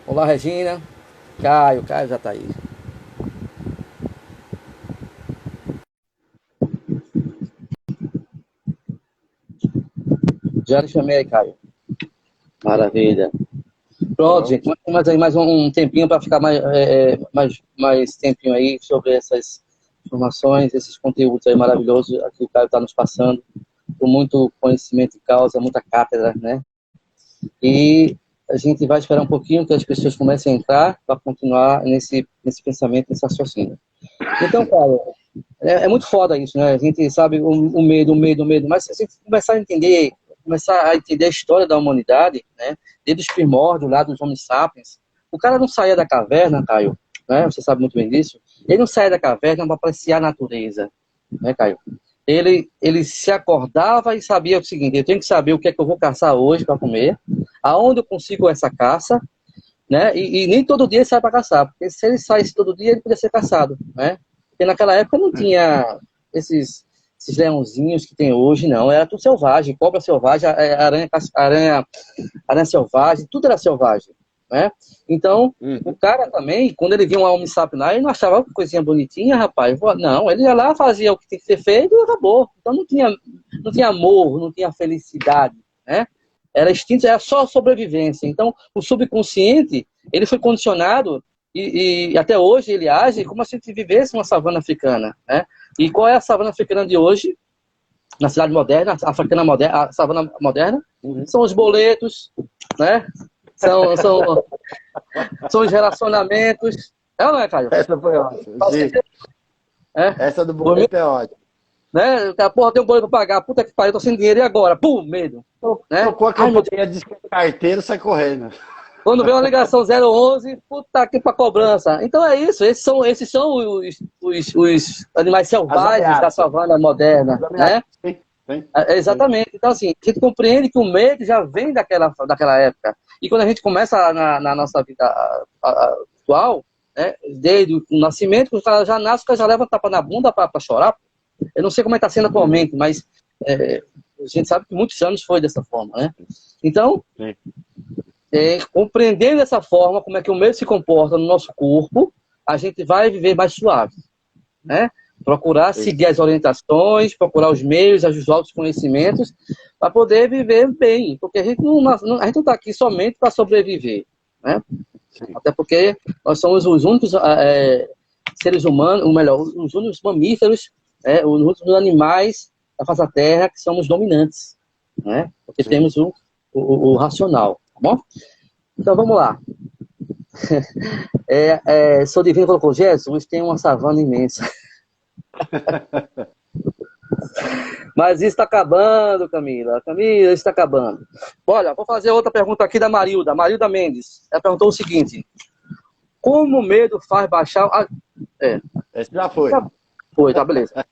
Olá, Regina. Caio já tá aí. Já lhe chamei aí, Caio. Maravilha. Pronto, gente. Pronto. Mais aí mais um tempinho para ficar mais tempinho aí sobre essas informações, esses conteúdos aí maravilhosos que o Caio está nos passando, com muito conhecimento de causa, muita cátedra, né? E a gente vai esperar um pouquinho que as pessoas comecem a entrar para continuar nesse pensamento, nesse raciocínio. Então, Caio, é muito foda isso, né? A gente sabe o medo, mas se a gente começar a entender a história da humanidade, né? Desde os primórdios lá dos Homo sapiens, o cara não saía da caverna, Caio, né? Você sabe muito bem disso. Ele não saía da caverna para apreciar a natureza, né, Caio? Ele se acordava e sabia o seguinte: eu tenho que saber o que é que eu vou caçar hoje para comer, aonde eu consigo essa caça, né? E nem todo dia ele sai para caçar, porque se ele saísse todo dia, ele podia ser caçado, né? Porque naquela época não tinha esses leãozinhos que tem hoje, não. Era tudo selvagem, cobra selvagem, aranha selvagem, tudo era selvagem, né? Então, o Uhum. cara também, quando ele via um homem sapinar, ele não achava coisinha bonitinha, rapaz. Não, ele ia lá, fazia o que tem que ser feito e acabou. Então não tinha amor, não tinha felicidade, né? Era instinto, era só sobrevivência. Então, o subconsciente, ele foi condicionado e até hoje ele age como se a gente vivesse uma savana africana, né? E qual é a savana africana de hoje? Na cidade moderna, a africana moderna, a savana moderna, Uhum. são os boletos, né? São os relacionamentos. É ou não é, Caio? Essa foi ótima. Sim. É. Essa do Dormir, boleto é ótima. né? A porra tem um boleto pra pagar. Puta que pariu, tô sem dinheiro e agora? Pum, medo. Né? Tocou a Ai, meu Deus. campainha de carteiro, sai correndo. Quando vem uma ligação 011, puta que pra cobrança. Então é isso. Esses são os animais As selvagens da ameaças. savana As moderna, ameaças. né? Sim, sim, sim. Exatamente. Então, assim, a gente compreende que o medo já vem daquela época. E quando a gente começa na nossa vida atual, né, desde o nascimento, o cara já nasce, o cara já leva tapa na bunda para chorar. Eu não sei como é que está sendo Uhum. atualmente, mas a gente sabe que muitos anos foi dessa forma, né? Então, Sim, compreendendo dessa forma como é que o medo se comporta no nosso corpo, a gente vai viver mais suave, né? Procurar sim. seguir as orientações, procurar os meios, os altos conhecimentos, para poder viver bem. Porque a gente não está aqui somente para sobreviver, né? Sim. Até porque nós somos os únicos seres humanos, ou melhor, os únicos mamíferos, os únicos animais da face da Terra que somos dominantes, né? Porque Sim. temos o racional, tá bom? Então vamos lá. Sou divino colocou, Jesus tem uma savana imensa. Mas isso está acabando, Camila. Camila, isso está acabando. Olha, vou fazer outra pergunta aqui da Marilda. Marilda Mendes. Ela perguntou o seguinte: como o medo faz baixar. Esse já foi. Já foi, tá, beleza.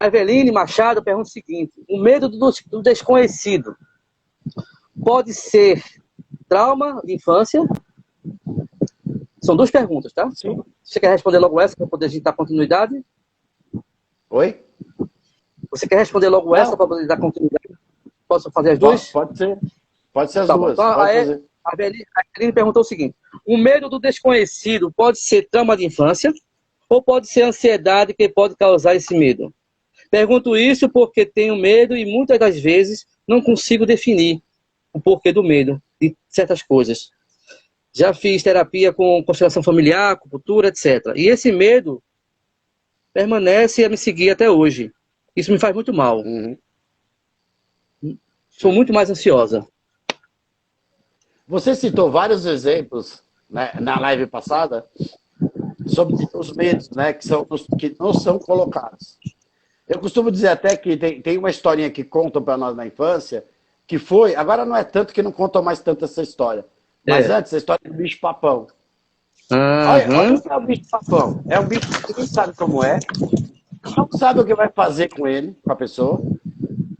A Eveline Machado pergunta o seguinte: o medo do desconhecido pode ser trauma de infância? São duas perguntas, tá? Sim. Você quer responder logo essa para poder a gente dar continuidade? Oi? Você quer responder logo essa Não, para poder dar continuidade? Posso fazer as duas? pode ser. Pode ser as Tá bom. Então, duas. Pode fazer. a Eveline perguntou o seguinte: o medo do desconhecido pode ser trauma de infância ou pode ser ansiedade que pode causar esse medo? Pergunto isso porque tenho medo e muitas das vezes não consigo definir o porquê do medo de certas coisas. Já fiz terapia com constelação familiar, acupuntura, etc. E esse medo permanece a me seguir até hoje. Isso me faz muito mal. Uhum. Sou muito mais ansiosa. Você citou vários exemplos, né, na live passada sobre os medos, né, que não são colocados. Eu costumo dizer até que tem uma historinha que contam para nós na infância, que foi, agora não é tanto que não contam mais tanto essa história, mas É. antes a história do bicho-papão. Olha Aham. o que é o bicho-papão. É um bicho que ninguém sabe como é, não sabe o que vai fazer com ele, com a pessoa,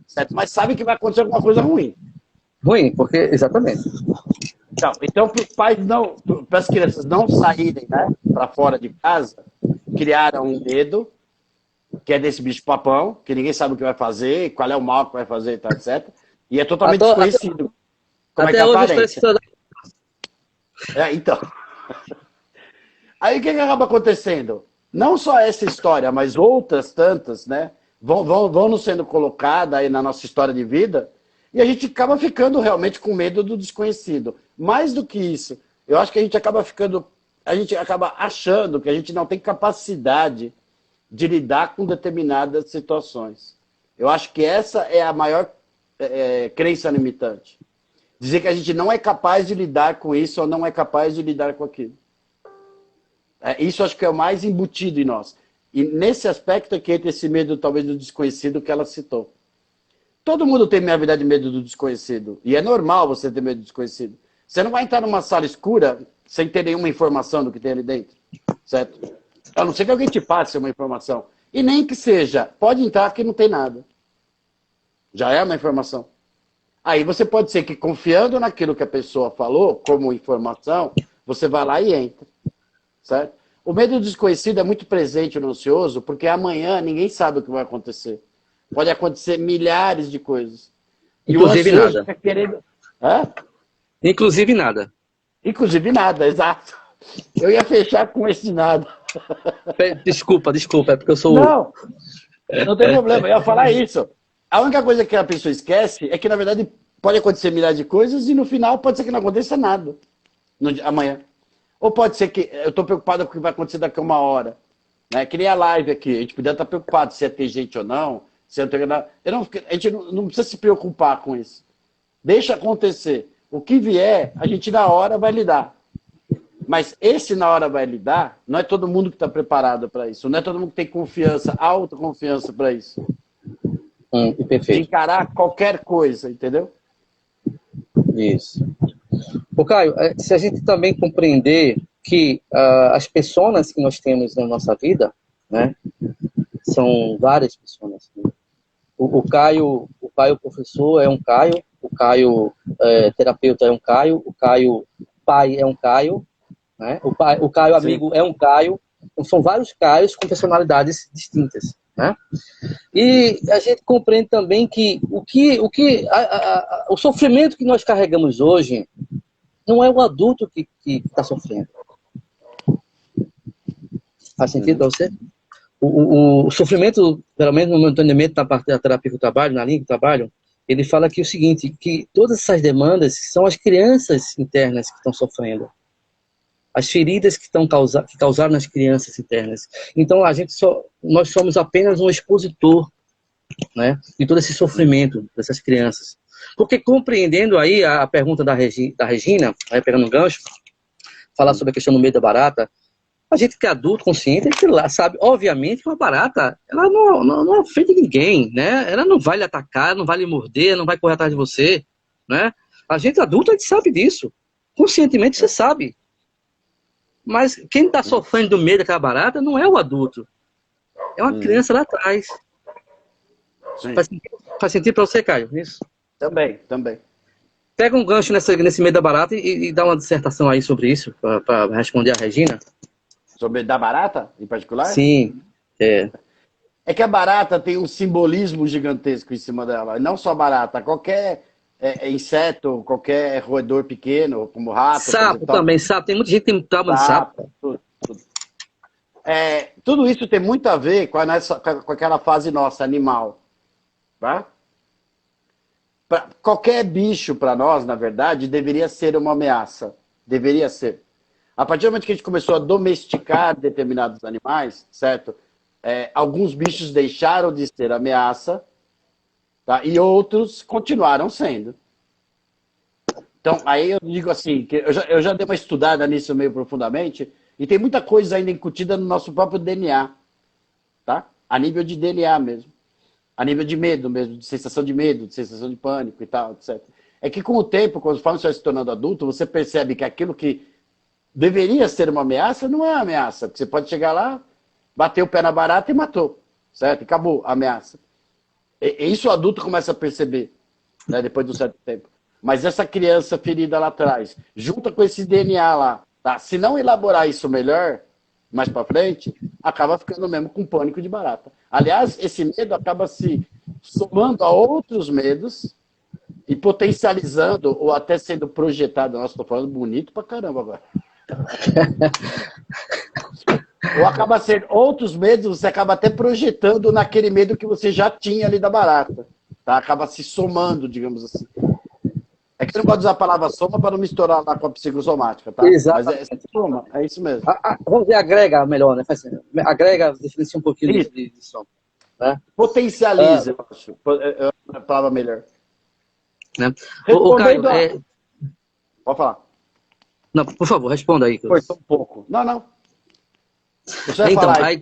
certo? Mas sabe que vai acontecer alguma coisa ruim. Ruim, porque. Exatamente. Então para os pais não, para as crianças não saírem, né, para fora de casa, criaram um medo, que é desse bicho-papão, que ninguém sabe o que vai fazer, qual é o mal que vai fazer, etc. E é totalmente Até, desconhecido. Como Até é que hoje aparece? Então. Aí o que acaba acontecendo? Não só essa história, mas outras tantas, né? Vão nos sendo colocadas aí na nossa história de vida, e a gente acaba ficando realmente com medo do desconhecido. Mais do que isso, eu acho que a gente acaba achando que a gente não tem capacidade de lidar com determinadas situações. Eu acho que essa é a maior crença limitante. Dizer que a gente não é capaz de lidar com isso ou não é capaz de lidar com aquilo. Isso acho que é o mais embutido em nós. E nesse aspecto é que entra esse medo, talvez, do desconhecido que ela citou. Todo mundo tem, na verdade, medo do desconhecido. E é normal você ter medo do desconhecido. Você não vai entrar numa sala escura sem ter nenhuma informação do que tem ali dentro. Certo? A não ser que alguém te passe uma informação. E nem que seja, pode entrar que não tem nada. Já é uma informação. Aí você pode ser que, confiando naquilo que a pessoa falou, como informação, você vai lá e entra. Certo? O medo do desconhecido é muito presente no ansioso, porque amanhã ninguém sabe o que vai acontecer. Pode acontecer milhares de coisas. E o Inclusive ansioso nada. fica querendo... Hã? Inclusive nada. Inclusive nada, exato. Eu ia fechar com esse nada. Desculpa, é porque eu sou... Não tem problema, eu ia falar isso. A única coisa que a pessoa esquece é que, na verdade, pode acontecer milhares de coisas e no final pode ser que não aconteça nada amanhã. Ou pode ser que eu estou preocupado com o que vai acontecer daqui a uma hora. Né? Que nem a live aqui. A gente podia estar preocupado se ia ter gente ou não. Se ia ter... A gente não precisa se preocupar com isso. Deixa acontecer. O que vier, a gente na hora vai lidar. Mas esse na hora vai lidar, não é todo mundo que está preparado para isso. Não é todo mundo que tem confiança, autoconfiança para isso. Perfeito. De encarar qualquer coisa, entendeu? Isso. Ô, Caio, se a gente também compreender que as pessoas que nós temos na nossa vida, né, são várias pessoas. Né? O Caio professor é um Caio, o Caio terapeuta é um Caio, o Caio pai é um Caio, né? O Caio amigo é um Caio. Então, são vários Caios com personalidades distintas. Né? E a gente compreende também que o sofrimento que nós carregamos hoje não é o adulto que está sofrendo. Faz sentido para você? O sofrimento, pelo menos no meu entendimento, na parte da terapia que eu trabalho, na linha que eu trabalho, ele fala aqui o seguinte, que todas essas demandas são as crianças internas que estão sofrendo. As feridas que causaram nas crianças internas. Então, nós somos apenas um expositor, né, de todo esse sofrimento dessas crianças. Porque compreendendo aí a pergunta da Regina, aí pegando um gancho, falar sobre a questão do medo da barata, a gente que é adulto, consciente, a gente lá sabe, obviamente, que uma barata, ela não ofende ninguém, né? Ela não vai lhe atacar, não vai lhe morder, não vai correr atrás de você, né? A gente adulto, a gente sabe disso. Conscientemente, você sabe. Mas quem está sofrendo do medo daquela barata não é o adulto. É uma criança lá atrás. Faz sentido para você, Caio? Isso? Também. Pega um gancho nesse medo da barata e dá uma dissertação aí sobre isso, para responder a Regina. Sobre da barata, em particular? Sim. É que a barata tem um simbolismo gigantesco em cima dela. Não só a barata, qualquer inseto, qualquer roedor pequeno, como rato. Sapo também, sapo. Tem muita gente que tem trauma de sapo. Tudo. Tudo isso tem muito a ver com aquela fase nossa, animal. Tá? Qualquer bicho para nós, na verdade, deveria ser uma ameaça. Deveria ser. A partir do momento que a gente começou a domesticar determinados animais, certo? Alguns bichos deixaram de ser ameaça, tá? E outros continuaram sendo. Então, aí eu digo assim, que eu já dei uma estudada nisso meio profundamente, e tem muita coisa ainda incutida no nosso próprio DNA, tá? A nível de DNA mesmo. A nível de medo mesmo, de sensação de medo, de sensação de pânico e tal, etc. É que com o tempo, conforme você vai se tornando adulto, você percebe que aquilo que deveria ser uma ameaça não é uma ameaça. Porque você pode chegar lá, bater o pé na barata e matou, certo? E acabou a ameaça. E isso o adulto começa a perceber, né, depois de um certo tempo. Mas essa criança ferida lá atrás, junta com esse DNA lá, tá? Se não elaborar isso melhor, mais para frente, acaba ficando mesmo com pânico de barata. Aliás, esse medo acaba se somando a outros medos, e potencializando ou até sendo projetado. Nossa, estou falando bonito pra caramba agora. Ou acaba sendo outros medos, você acaba até projetando naquele medo que você já tinha ali da barata. Tá? Acaba se somando, digamos assim. É que eu não gosto de usar a palavra soma para não misturar lá com a psicossomática, tá? Mas Exatamente. é soma, é isso mesmo. Vamos ver, agrega melhor, né? Agrega, diferencia um pouquinho de som. Né? Potencializa, eu acho. É a palavra melhor. Né? Respondendo Caio, Pode falar. Não, por favor, responda aí. Foi só um pouco. Não. Você vai então, falar aí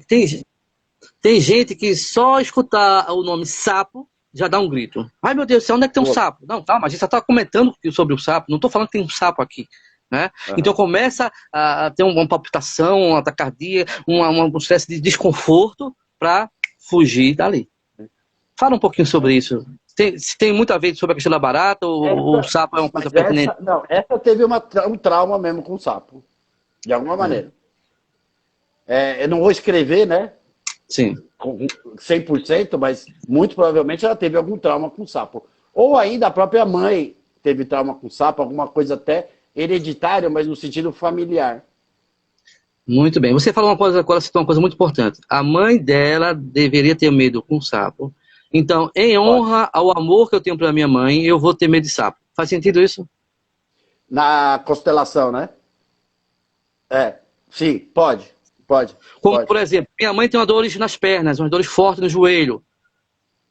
tem gente que só escutar o nome sapo já dá um grito. Ai, meu Deus do céu, onde é que tem um sapo? Não, calma, a gente só está comentando sobre o sapo, não estou falando que tem um sapo aqui. Né? Uhum. Então começa a ter uma palpitação, uma taquicardia, uma espécie de desconforto para fugir dali. Fala um pouquinho sobre isso. Se tem muito a ver sobre a questão da barata ou o sapo é uma coisa pertinente? Essa teve um trauma mesmo com o sapo, de alguma maneira. Eu não vou escrever, né? Sim. Com 100%, mas muito provavelmente ela teve algum trauma com o sapo. Ou ainda a própria mãe teve trauma com o sapo, alguma coisa até hereditária, mas no sentido familiar. Muito bem. Você falou uma coisa, agora citou uma coisa muito importante. A mãe dela deveria ter medo com o sapo. Então, em honra ao amor que eu tenho pela minha mãe, eu vou ter medo de sapo. Faz sentido isso? Na constelação, né? Sim, pode. Como, por exemplo, minha mãe tem uma dor nas pernas, umas dores fortes no joelho.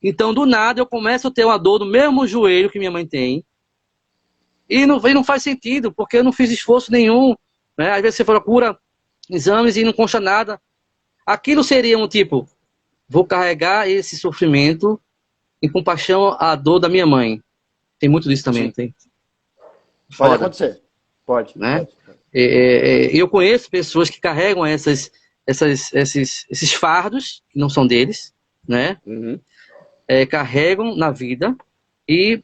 Então, do nada, eu começo a ter uma dor no mesmo joelho que minha mãe tem. E não faz sentido, porque eu não fiz esforço nenhum. Né? Às vezes você procura exames e não consta nada. Aquilo seria um tipo, vou carregar esse sofrimento em compaixão à dor da minha mãe. Tem muito disso também, não tem? Pode acontecer. Pode. Né? Eu conheço pessoas que carregam esses fardos, que não são deles, né? Uhum. Carregam na vida e,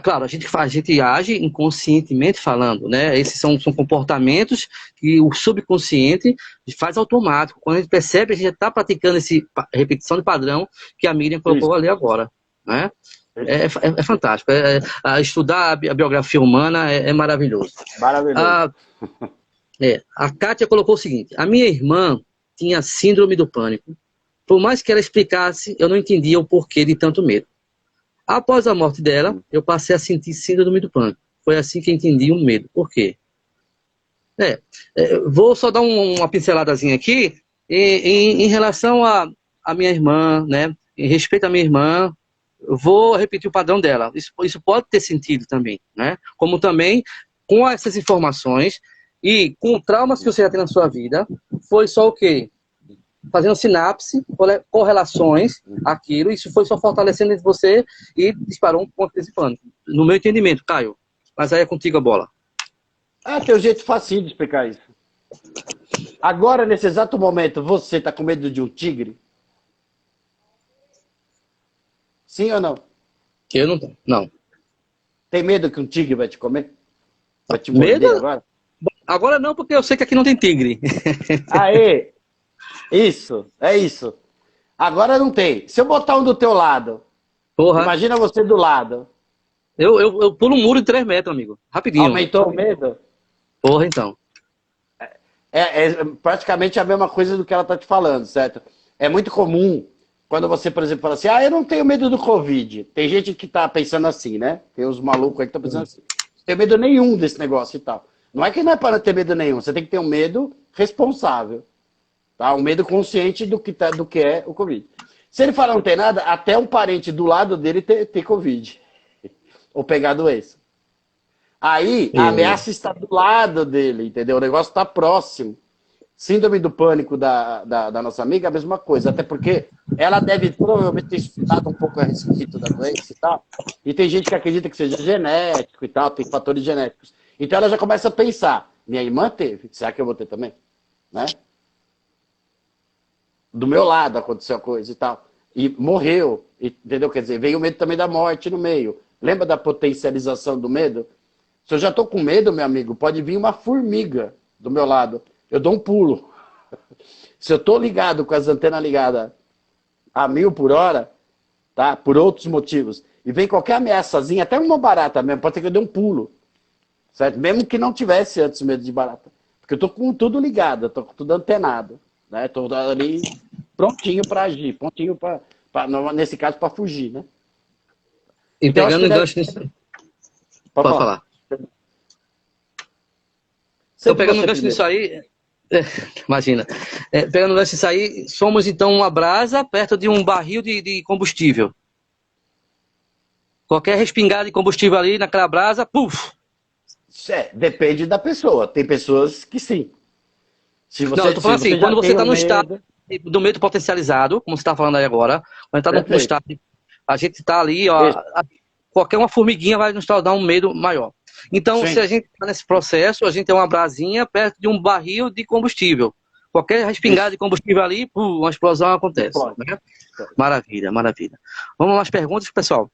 claro, a gente age inconscientemente falando, né? Esses são comportamentos que o subconsciente faz automático. Quando a gente percebe, a gente já está praticando essa repetição de padrão que a Miriam colocou ali agora, né? É fantástico. Estudar a biografia humana é maravilhoso. Maravilhoso. A Kátia colocou o seguinte: a minha irmã tinha síndrome do pânico. Por mais que ela explicasse, eu não entendia o porquê de tanto medo. Após a morte dela, eu passei a sentir síndrome do pânico. Foi assim que entendi o medo. Por quê? Vou só dar uma pinceladazinha aqui em relação à minha irmã, né? Em respeito à minha irmã, eu vou repetir o padrão dela. Isso pode ter sentido também, né? Como também, com essas informações e com traumas que você já tem na sua vida, foi só o quê? Fazendo sinapse, correlações, aquilo, isso foi só fortalecendo entre você e disparou um ponto de pânico. No meu entendimento, Caio. Mas aí é contigo a bola. Tem um jeito facinho de explicar isso. Agora, nesse exato momento, você está com medo de um tigre? Sim ou não? Eu não tenho. Não. Tem medo que um tigre vai te comer? Vai te morder agora? Agora não, porque eu sei que aqui não tem tigre. Aê! Isso, é isso. Agora não tem. Se eu botar um do teu lado, imagina você do lado. Eu pulo um muro de 3 metros, amigo. Rapidinho. Aumentou o medo? Porra, então. É praticamente a mesma coisa do que ela tá te falando, certo? É muito comum quando você, por exemplo, fala assim, eu não tenho medo do Covid. Tem gente que tá pensando assim, né? Tem uns malucos aí que estão pensando assim. Não tenho medo nenhum desse negócio e tal. Não é que não é para ter medo nenhum. Você tem que ter um medo responsável. Tá? Um medo consciente do que é o Covid. Se ele falar não tem nada, até um parente do lado dele ter Covid. Ou pegar a doença. Aí, a ameaça está do lado dele, entendeu? O negócio está próximo. Síndrome do pânico da nossa amiga é a mesma coisa. Até porque ela deve provavelmente ter estudado um pouco a respeito da doença e tal. E tem gente que acredita que seja genético e tal, tem fatores genéticos. Então ela já começa a pensar, minha irmã teve, será que eu vou ter também? Né? Do meu lado aconteceu a coisa e tal. E morreu, entendeu? Quer dizer, veio o medo também da morte no meio. Lembra da potencialização do medo? Se eu já estou com medo, meu amigo, pode vir uma formiga do meu lado. Eu dou um pulo. Se eu estou ligado com as antenas ligadas a 1000 por hora, tá? Por outros motivos, e vem qualquer ameaçazinha, até uma barata mesmo, pode ser que eu dê um pulo, certo? Mesmo que não tivesse antes medo de barata. Porque eu tô com tudo ligado, eu tô com tudo antenado, né? Tô ali prontinho para agir, prontinho para, nesse caso, para fugir, né? E Então, acho pegando que o deve... gancho nisso... Pode Pode falar. falar. Então, Sempre pegando o você gancho nisso primeiro. aí... imagina. Pegando o gancho nisso aí, somos, então, uma brasa perto de um barril de combustível. Qualquer respingada de combustível ali naquela brasa, puf! Depende da pessoa. Tem pessoas que sim. Não, eu tô Se falando assim, você já quando você tem está o no estado medo... do medo potencializado, como você está falando aí agora, quando está no Perfeito. estado, a gente está ali, ó, Isso. qualquer uma formiguinha vai nos dar um medo maior. Então, se Sim. a gente está nesse processo, a gente tem uma brasinha perto de um barril de combustível. Qualquer respingada Isso. de combustível ali, uma explosão acontece. Explode. Né? Maravilha, maravilha. Vamos às perguntas, pessoal.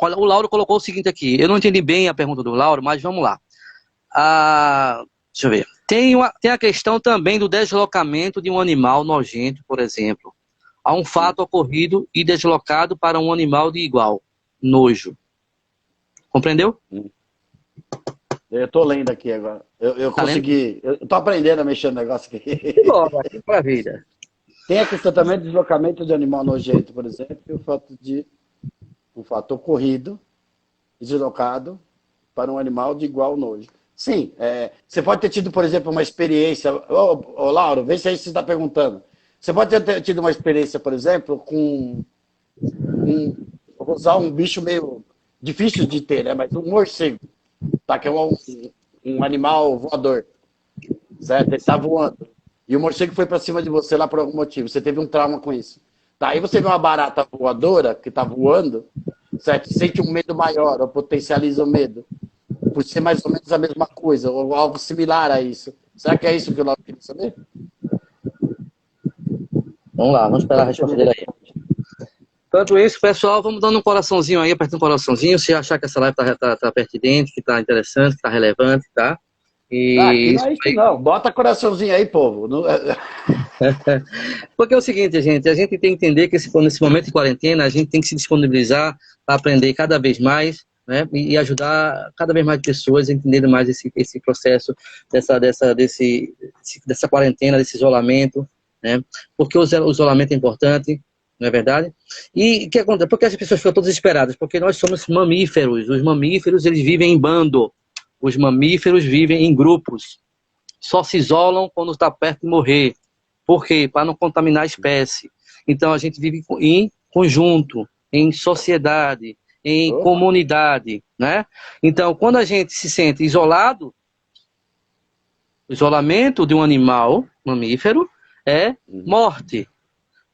Olha, o Lauro colocou o seguinte aqui. Eu não entendi bem a pergunta do Lauro, mas vamos lá. Deixa eu ver. Tem a questão também do deslocamento de um animal nojento, por exemplo. Há um fato ocorrido e deslocado para um animal de igual nojo. Compreendeu? Eu tô lendo aqui agora. Eu Tá lendo? consegui. Eu tô aprendendo a mexer no negócio aqui. Que bom, que maravilha. Tem a questão também do deslocamento de animal nojento, por exemplo, e o fato de um fato ocorrido, deslocado para um animal de igual nojo. Sim, você pode ter tido, por exemplo, uma experiência. Ô, Lauro, vê se é isso que você está perguntando. Você pode ter tido uma experiência, por exemplo, com vou usar um bicho meio difícil de ter, né? Mas um morcego, tá? Que é um animal voador, certo? Ele está voando. E o morcego foi para cima de você lá por algum motivo. Você teve um trauma com isso. Tá? Aí você vê uma barata voadora que está voando, certo? Sente um medo maior, ou potencializa o medo. Por ser mais ou menos a mesma coisa, ou algo similar a isso. Será que é isso que eu queria saber? Vamos lá, vamos esperar a resposta dele aí. Enquanto isso, pessoal, vamos dando um coraçãozinho aí, apertando um coraçãozinho, se achar que essa live tá pertinente, que tá interessante, que tá relevante, tá? Aqui E não é isso não. Bota coraçãozinho aí, povo. Porque é o seguinte, gente, a gente tem que entender que nesse momento de quarentena, a gente tem que se disponibilizar para aprender cada vez mais, né? E ajudar cada vez mais pessoas a entenderem mais esse processo dessa quarentena, desse isolamento, né? Porque o isolamento é importante, não é verdade? E o que acontece? Porque as pessoas ficam todas desesperadas? Porque nós somos mamíferos. Os mamíferos, eles vivem em bando. Os mamíferos vivem em grupos. Só se isolam quando está perto de morrer. Por quê? Para não contaminar a espécie. Então, a gente vive em conjunto, em sociedade, em comunidade, né? Então, quando a gente se sente isolado, o isolamento de um animal mamífero é morte,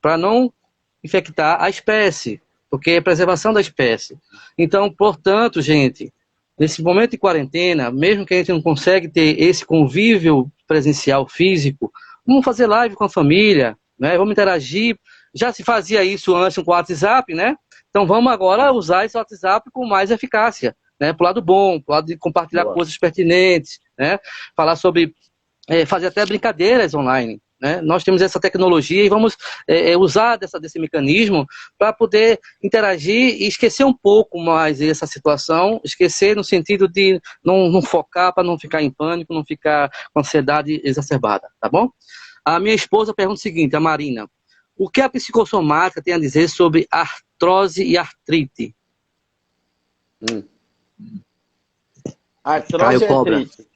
para não infectar a espécie, porque é preservação da espécie. Então, portanto, gente, nesse momento de quarentena, mesmo que a gente não consegue ter esse convívio presencial físico, vamos fazer live com a família, né? Vamos interagir. Já se fazia isso antes com o WhatsApp, né? Então vamos agora usar esse WhatsApp com mais eficácia, né? Pro lado bom, pro lado de compartilhar coisas pertinentes, né? Falar sobre, fazer até brincadeiras online. Né? Nós temos essa tecnologia e vamos usar desse mecanismo para poder interagir e esquecer um pouco mais essa situação, esquecer no sentido de não focar para não ficar em pânico, não ficar com ansiedade exacerbada, tá bom? A minha esposa pergunta o seguinte, a Marina, o que a psicossomática tem a dizer sobre artrose e artrite? Artrose e artrite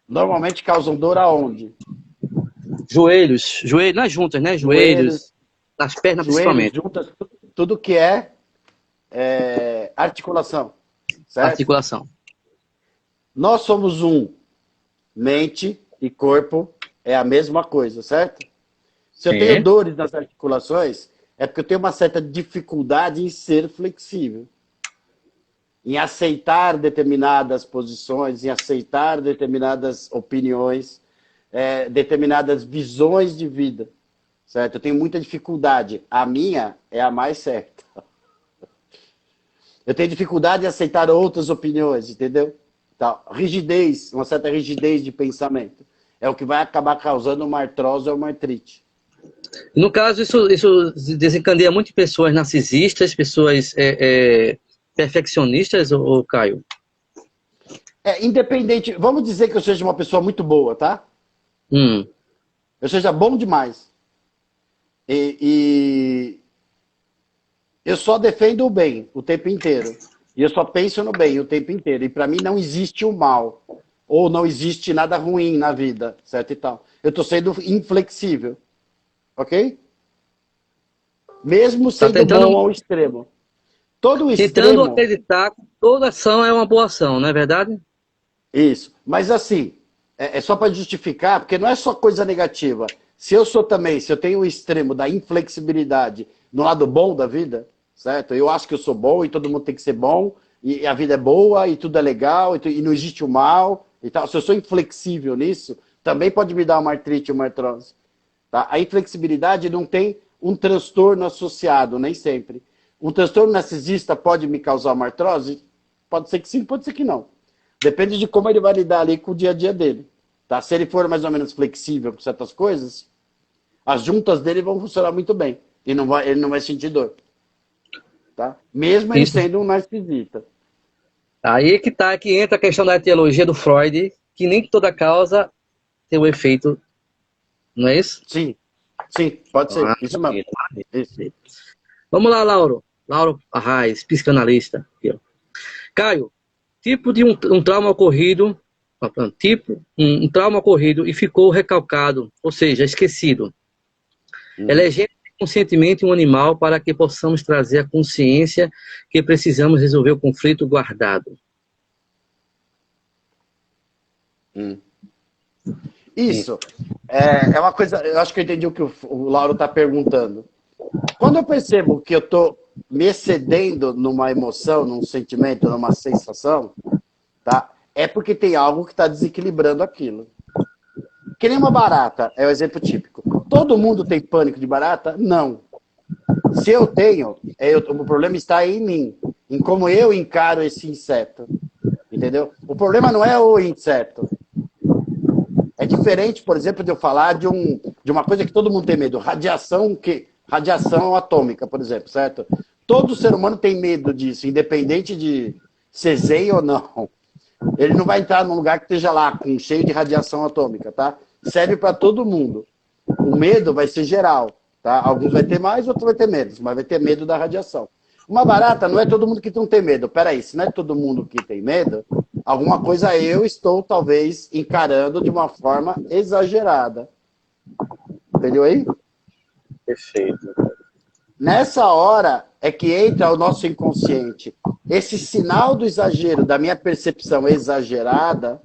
normalmente causam dor aonde? Joelhos, nas juntas, né? Joelhos, nas pernas principalmente. Juntas, tudo que é articulação, certo? Articulação. Nós somos mente e corpo é a mesma coisa, certo? Se eu tenho dores nas articulações, é porque eu tenho uma certa dificuldade em ser flexível, em aceitar determinadas posições, em aceitar determinadas opiniões, determinadas visões de vida, certo? Eu tenho muita dificuldade. A minha é a mais certa. Eu tenho dificuldade em aceitar outras opiniões, entendeu? Então, rigidez, uma certa rigidez de pensamento. É o que vai acabar causando uma artrose ou uma artrite. No caso, isso desencadeia muito pessoas narcisistas, pessoas perfeccionistas, ou Caio? Independente, vamos dizer que eu seja uma pessoa muito boa, tá? Hum. Eu seja bom demais. E eu só defendo o bem o tempo inteiro. E eu só penso no bem o tempo inteiro. E para mim não existe o mal. Ou não existe nada ruim na vida, certo e tal. Eu estou sendo inflexível. Ok? Mesmo Tá sendo tentando, bom ao extremo. Todo tentando extremo, acreditar que toda ação é uma boa ação, não é verdade? isso. Mas assim, é só para justificar, porque não é só coisa negativa. Se eu sou também, se eu tenho o extremo da inflexibilidade no lado bom da vida, certo? Eu acho que eu sou bom e todo mundo tem que ser bom, e a vida é boa, e tudo é legal, e não existe o mal, e tal. Se eu sou inflexível nisso, também pode me dar uma artrite, uma artrose. Tá? A inflexibilidade não tem um transtorno associado, nem sempre. Um transtorno narcisista pode me causar uma artrose? Pode ser que sim, pode ser que não. Depende de como ele vai lidar ali com o dia a dia dele. Tá? Se ele for mais ou menos flexível com certas coisas, as juntas dele vão funcionar muito bem. E ele não vai sentir dor. Tá? Mesmo ele Isso. sendo um narcisista. Aí que tá, que entra a questão da etiologia do Freud, que nem toda causa tem o efeito, não é isso? Sim, sim, pode ser. Ah, Isso mesmo. Isso. perfeito. Vamos lá, Lauro. Lauro Arraes, psicanalista. Aqui, ó. Caio, tipo de um trauma ocorrido, um trauma ocorrido e ficou recalcado, ou seja, esquecido. Uhum. Elegendo conscientemente um animal para que possamos trazer a consciência que precisamos resolver o conflito guardado. Uhum. Sim. Isso é uma coisa. Eu acho que eu entendi o que o Lauro está perguntando. Quando eu percebo que eu estou me excedendo numa emoção, num sentimento, numa sensação, tá? É porque tem algo que está desequilibrando aquilo. Que nem uma barata, é o exemplo típico. Todo mundo tem pânico de barata? Não. Se eu tenho, o problema está em mim, em como eu encaro esse inseto. Entendeu? O problema não é o inseto. É diferente, por exemplo, de eu falar de uma coisa que todo mundo tem medo, radiação atômica, por exemplo, certo? Todo ser humano tem medo disso, independente de ser zen ou não. Ele não vai entrar num lugar que esteja lá, cheio de radiação atômica, tá? Serve para todo mundo. O medo vai ser geral, tá? Alguns vai ter mais, outros vai ter menos, mas vai ter medo da radiação. Uma barata não é todo mundo que não tem medo. Peraí, se não é todo mundo que tem medo, alguma coisa eu estou talvez encarando de uma forma exagerada. Entendeu aí? Perfeito. Nessa hora é que entra o nosso inconsciente. Esse sinal do exagero, da minha percepção exagerada,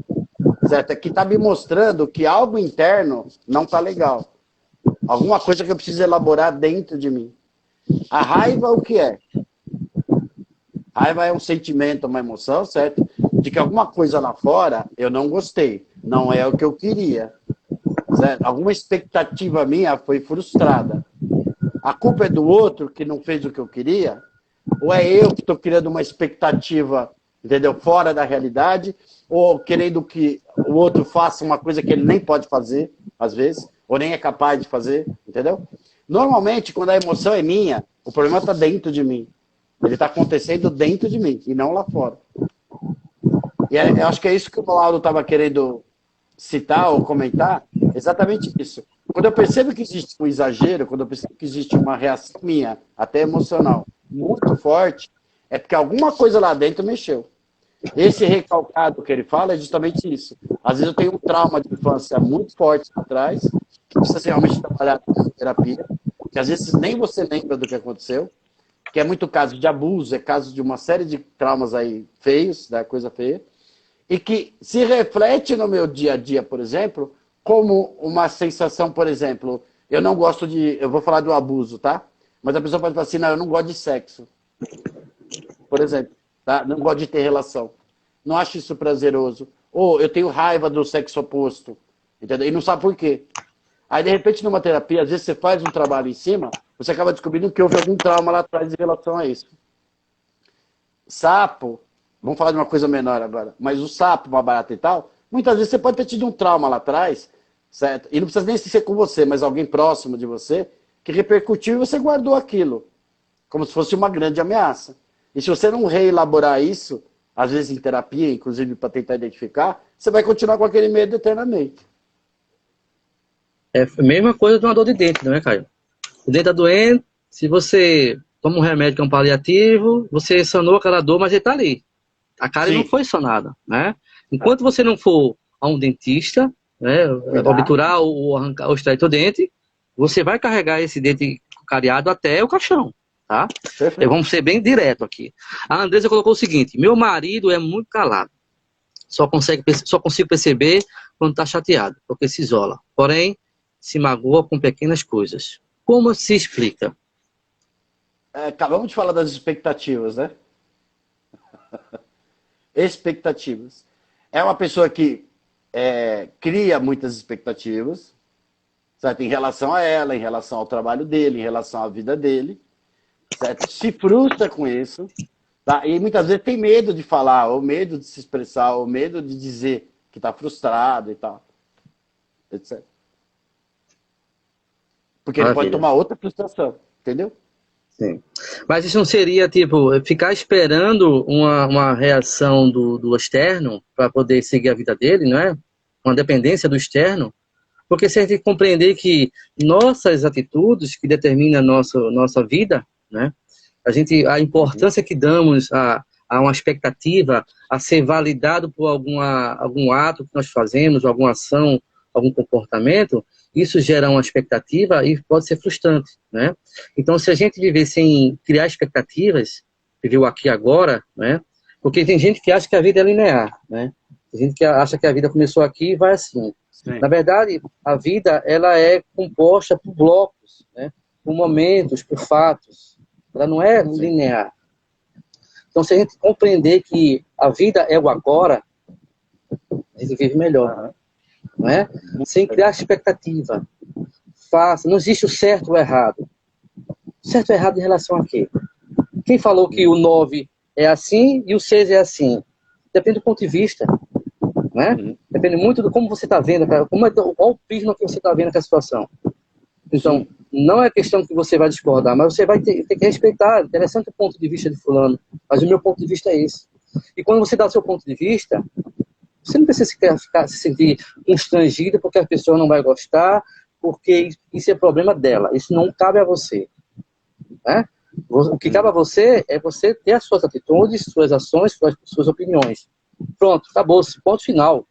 certo? É que está me mostrando que algo interno não está legal. Alguma coisa que eu preciso elaborar dentro de mim. A raiva, o que é? Raiva é um sentimento, uma emoção, certo? De que alguma coisa lá fora eu não gostei. Não é o que eu queria. Certo? Alguma expectativa minha foi frustrada. A culpa é do outro que não fez o que eu queria? Ou é eu que estou criando uma expectativa, entendeu? Fora da realidade? Ou querendo que o outro faça uma coisa que ele nem pode fazer, às vezes, ou nem é capaz de fazer, entendeu? Normalmente, quando a emoção é minha, o problema está dentro de mim. Ele está acontecendo dentro de mim e não lá fora. E eu acho que é isso que o Paulo estava querendo citar ou comentar, exatamente isso. Quando eu percebo que existe um exagero, quando eu percebo que existe uma reação minha, até emocional, muito forte, é porque alguma coisa lá dentro mexeu. Esse recalcado que ele fala é justamente isso. Às vezes eu tenho um trauma de infância muito forte atrás, que precisa ser realmente trabalhado com terapia, que às vezes nem você lembra do que aconteceu, que é muito caso de abuso, é caso de uma série de traumas aí feios, da coisa feia, e que se reflete no meu dia a dia, por exemplo, como uma sensação, por exemplo, eu não gosto de, eu vou falar do abuso, tá? Mas a pessoa pode falar assim, não, eu não gosto de sexo, por exemplo, tá? Não gosto de ter relação, não acho isso prazeroso, ou eu tenho raiva do sexo oposto, entendeu? E não sabe por quê. Aí, de repente, numa terapia, às vezes você faz um trabalho em cima, você acaba descobrindo que houve algum trauma lá atrás em relação a isso. Sapo, vamos falar de uma coisa menor agora, mas o sapo, uma barata e tal, muitas vezes você pode ter tido um trauma lá atrás, certo? E não precisa nem ser com você, mas alguém próximo de você, que repercutiu e você guardou aquilo, como se fosse uma grande ameaça. E se você não reelaborar isso, às vezes em terapia, inclusive para tentar identificar, você vai continuar com aquele medo eternamente. É a mesma coisa de uma dor de dente, não é, Caio? O dente está doendo, se você toma um remédio que é um paliativo, você sanou aquela dor, mas ele está ali. A cárie não foi sanada, né? Enquanto você não for a um dentista, né, obturar ou arrancar, ou extrair o dente, você vai carregar esse dente cariado até o caixão, tá? Vamos ser bem direto aqui. A Andresa colocou o seguinte: meu marido é muito calado. Só consigo perceber quando está chateado, porque se isola. Porém, se magoa com pequenas coisas. Como se explica? Acabamos de falar das expectativas, né? Expectativas. É uma pessoa que cria muitas expectativas, certo? Em relação a ela, em relação ao trabalho dele, em relação à vida dele, certo? Se frustra com isso, tá? E muitas vezes tem medo de falar, ou medo de se expressar, ou medo de dizer que está frustrado e tal, etc. Porque ele pode tomar outra frustração, entendeu? Sim. Mas isso não seria, tipo, ficar esperando uma reação do externo para poder seguir a vida dele, não é? Uma dependência do externo? Porque se a gente compreender que nossas atitudes que determinam a nossa vida, né? A importância que damos a uma expectativa, a ser validado por algum ato que nós fazemos, alguma ação, algum comportamento, isso gera uma expectativa e pode ser frustrante, né? Então, se a gente viver sem criar expectativas, viver o aqui e agora, né? Porque tem gente que acha que a vida é linear, né? Tem gente que acha que a vida começou aqui e vai assim. Sim. Na verdade, a vida, ela é composta por blocos, né? Por momentos, por fatos. Ela não é linear. Então, se a gente compreender que a vida é o agora, a gente vive melhor. Não é? Sem criar expectativa. Faça. Não existe o certo ou o errado. Certo ou errado em relação a quê? Quem falou que o 9 é assim e o 6 é assim? Depende do ponto de vista. Né? Depende muito de como você está vendo, qual o prisma que você está vendo a situação. Então, não é questão que você vai discordar, mas você vai ter que respeitar. Interessante o ponto de vista de fulano, mas o meu ponto de vista é esse. E quando você dá o seu ponto de vista, você não precisa se sentir constrangido porque a pessoa não vai gostar, porque isso é problema dela. Isso não cabe a você. Né? O que cabe a você é você ter as suas atitudes, suas ações, suas opiniões. Pronto, acabou, ponto final.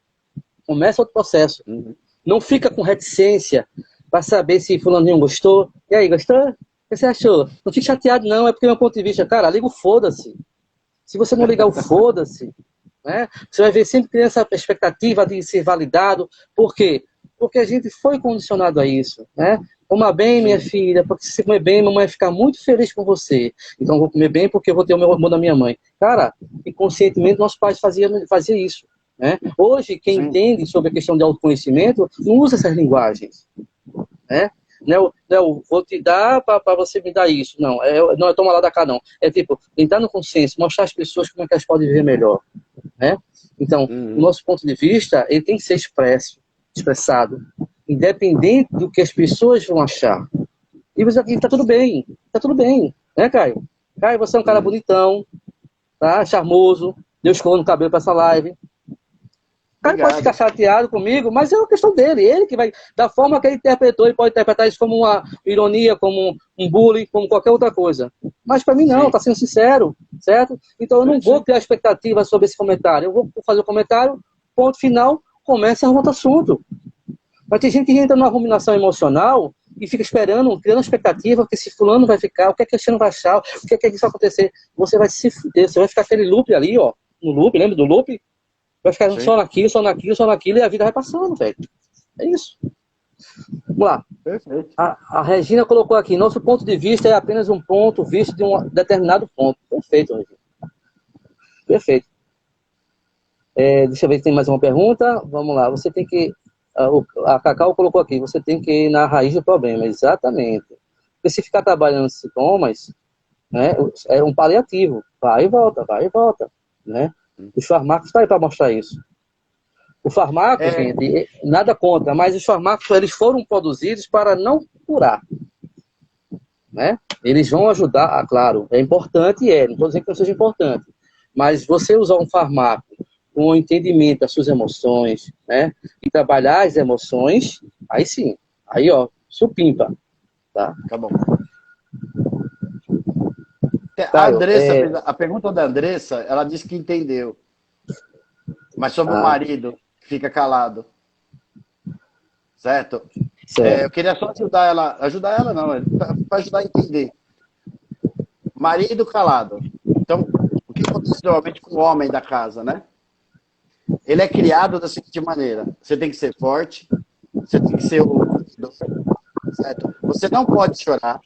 Começa outro processo. Não fica com reticência para saber se fulaninho gostou. E aí, gostou? O que você achou? Não fique chateado, não, é porque meu ponto de vista, cara, liga o foda-se. Se você não ligar o foda-se, né, você vai ver sempre criando essa expectativa de ser validado. Por quê? Porque a gente foi condicionado a isso, né? Coma bem, minha filha, porque se comer bem, mamãe vai ficar muito feliz com você. Então eu vou comer bem porque eu vou ter o meu amor da minha mãe. Cara, inconscientemente nossos pais faziam isso. Né? Hoje, quem entende sobre a questão de autoconhecimento, não usa essas linguagens. Né? Não, vou te dar para você me dar isso. Não é toma lá da cá, não. É tipo, entrar no consenso, mostrar às pessoas como é que elas podem viver melhor. Né? Então, o nosso ponto de vista, ele tem que ser expressado, independente do que as pessoas vão achar. E tá tudo bem, né, Caio? Caio, você é um cara bonitão, tá? Charmoso, deu escova no cabelo para essa live. O cara pode ficar chateado comigo, mas é uma questão dele. Ele que vai, da forma que ele interpretou, ele pode interpretar isso como uma ironia, como um bullying, como qualquer outra coisa. Mas para mim não, tá sendo sincero, certo? Então eu não vou criar expectativa sobre esse comentário. Eu vou fazer o comentário, ponto final, começa um outro assunto. Mas tem gente que entra numa ruminação emocional e fica esperando, criando expectativa, que se fulano vai ficar, o que é que esse ano vai achar, o que é que isso vai acontecer. Você vai se fuder, você vai ficar aquele loop ali, ó, no loop, lembra do loop? Vai ficar só naquilo, e a vida vai passando, velho. É isso. Vamos lá. Perfeito. A Regina colocou aqui, nosso ponto de vista é apenas um ponto visto de um determinado ponto. Perfeito, Regina. Perfeito. Deixa eu ver se tem mais uma pergunta. Vamos lá. Você tem que... A Cacau colocou aqui, você tem que ir na raiz do problema. Exatamente. Porque se ficar trabalhando sintomas, né, é um paliativo. Vai e volta. Né? Os fármacos estão aí para mostrar isso. O farmaco, gente, nada contra, mas os farmacos eles foram produzidos para não curar, né? Eles vão ajudar, claro, é importante, não estou dizendo que não seja importante, mas você usar um farmaco com o entendimento das suas emoções, né? E trabalhar as emoções, aí sim, aí ó, supimpa, tá? Tá bom. A Caio, Andressa, a pergunta da Andressa, ela disse que entendeu. Mas sobre o marido, que fica calado. Certo? certo. Eu queria só ajudar ela não, para ajudar a entender. Marido calado. Então, o que acontece normalmente com o homem da casa, né? Ele é criado da seguinte maneira: você tem que ser forte, você tem que ser o certo? Você não pode chorar,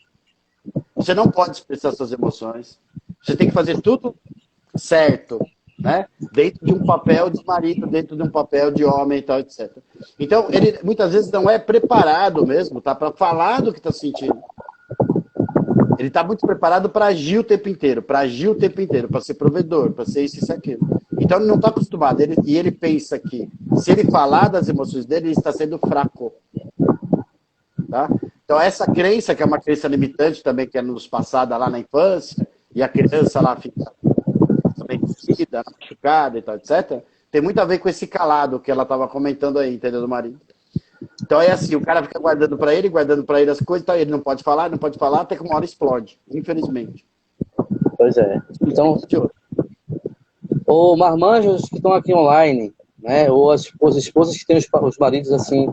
você não pode expressar suas emoções, você tem que fazer tudo certo, né? Dentro de um papel de marido, dentro de um papel de homem e tal, etc. Então, ele muitas vezes não é preparado mesmo, tá? Para falar do que está sentindo. Ele está muito preparado para agir o tempo inteiro, para ser provedor, para ser isso e aquilo. Então ele não está acostumado. E ele pensa que se ele falar das emoções dele, ele está sendo fraco. Tá? Então essa crença, que é uma crença limitante também, que é nos passada lá na infância, e a criança lá fica bem ferida, machucada e tal, etc., tem muito a ver com esse calado que ela estava comentando aí, entendeu, do marido. Então é assim, o cara fica guardando para ele as coisas, então ele não pode falar, até que uma hora explode, infelizmente. Pois é. Então, ou marmanjos que estão aqui online, né? Ou as esposas que têm os maridos assim,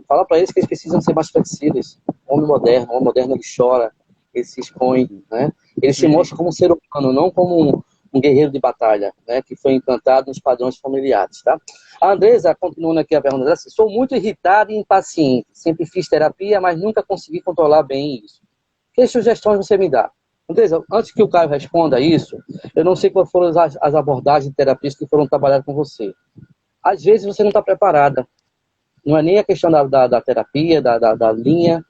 fala para eles que eles precisam ser mais flexíveis. Homem moderno ele chora, ele se expõe, né? Ele se mostra como um ser humano, não como um guerreiro de batalha, né? Que foi implantado nos padrões familiares, tá? A Andresa, continuando aqui a pergunta dela, sou muito irritada e impaciente. Sempre fiz terapia, mas nunca consegui controlar bem isso. Que sugestões você me dá? Andresa, antes que o Caio responda isso, eu não sei quais foram as abordagens de terapias que foram trabalhadas com você. Às vezes você não está preparada. Não é nem a questão da terapia, da linha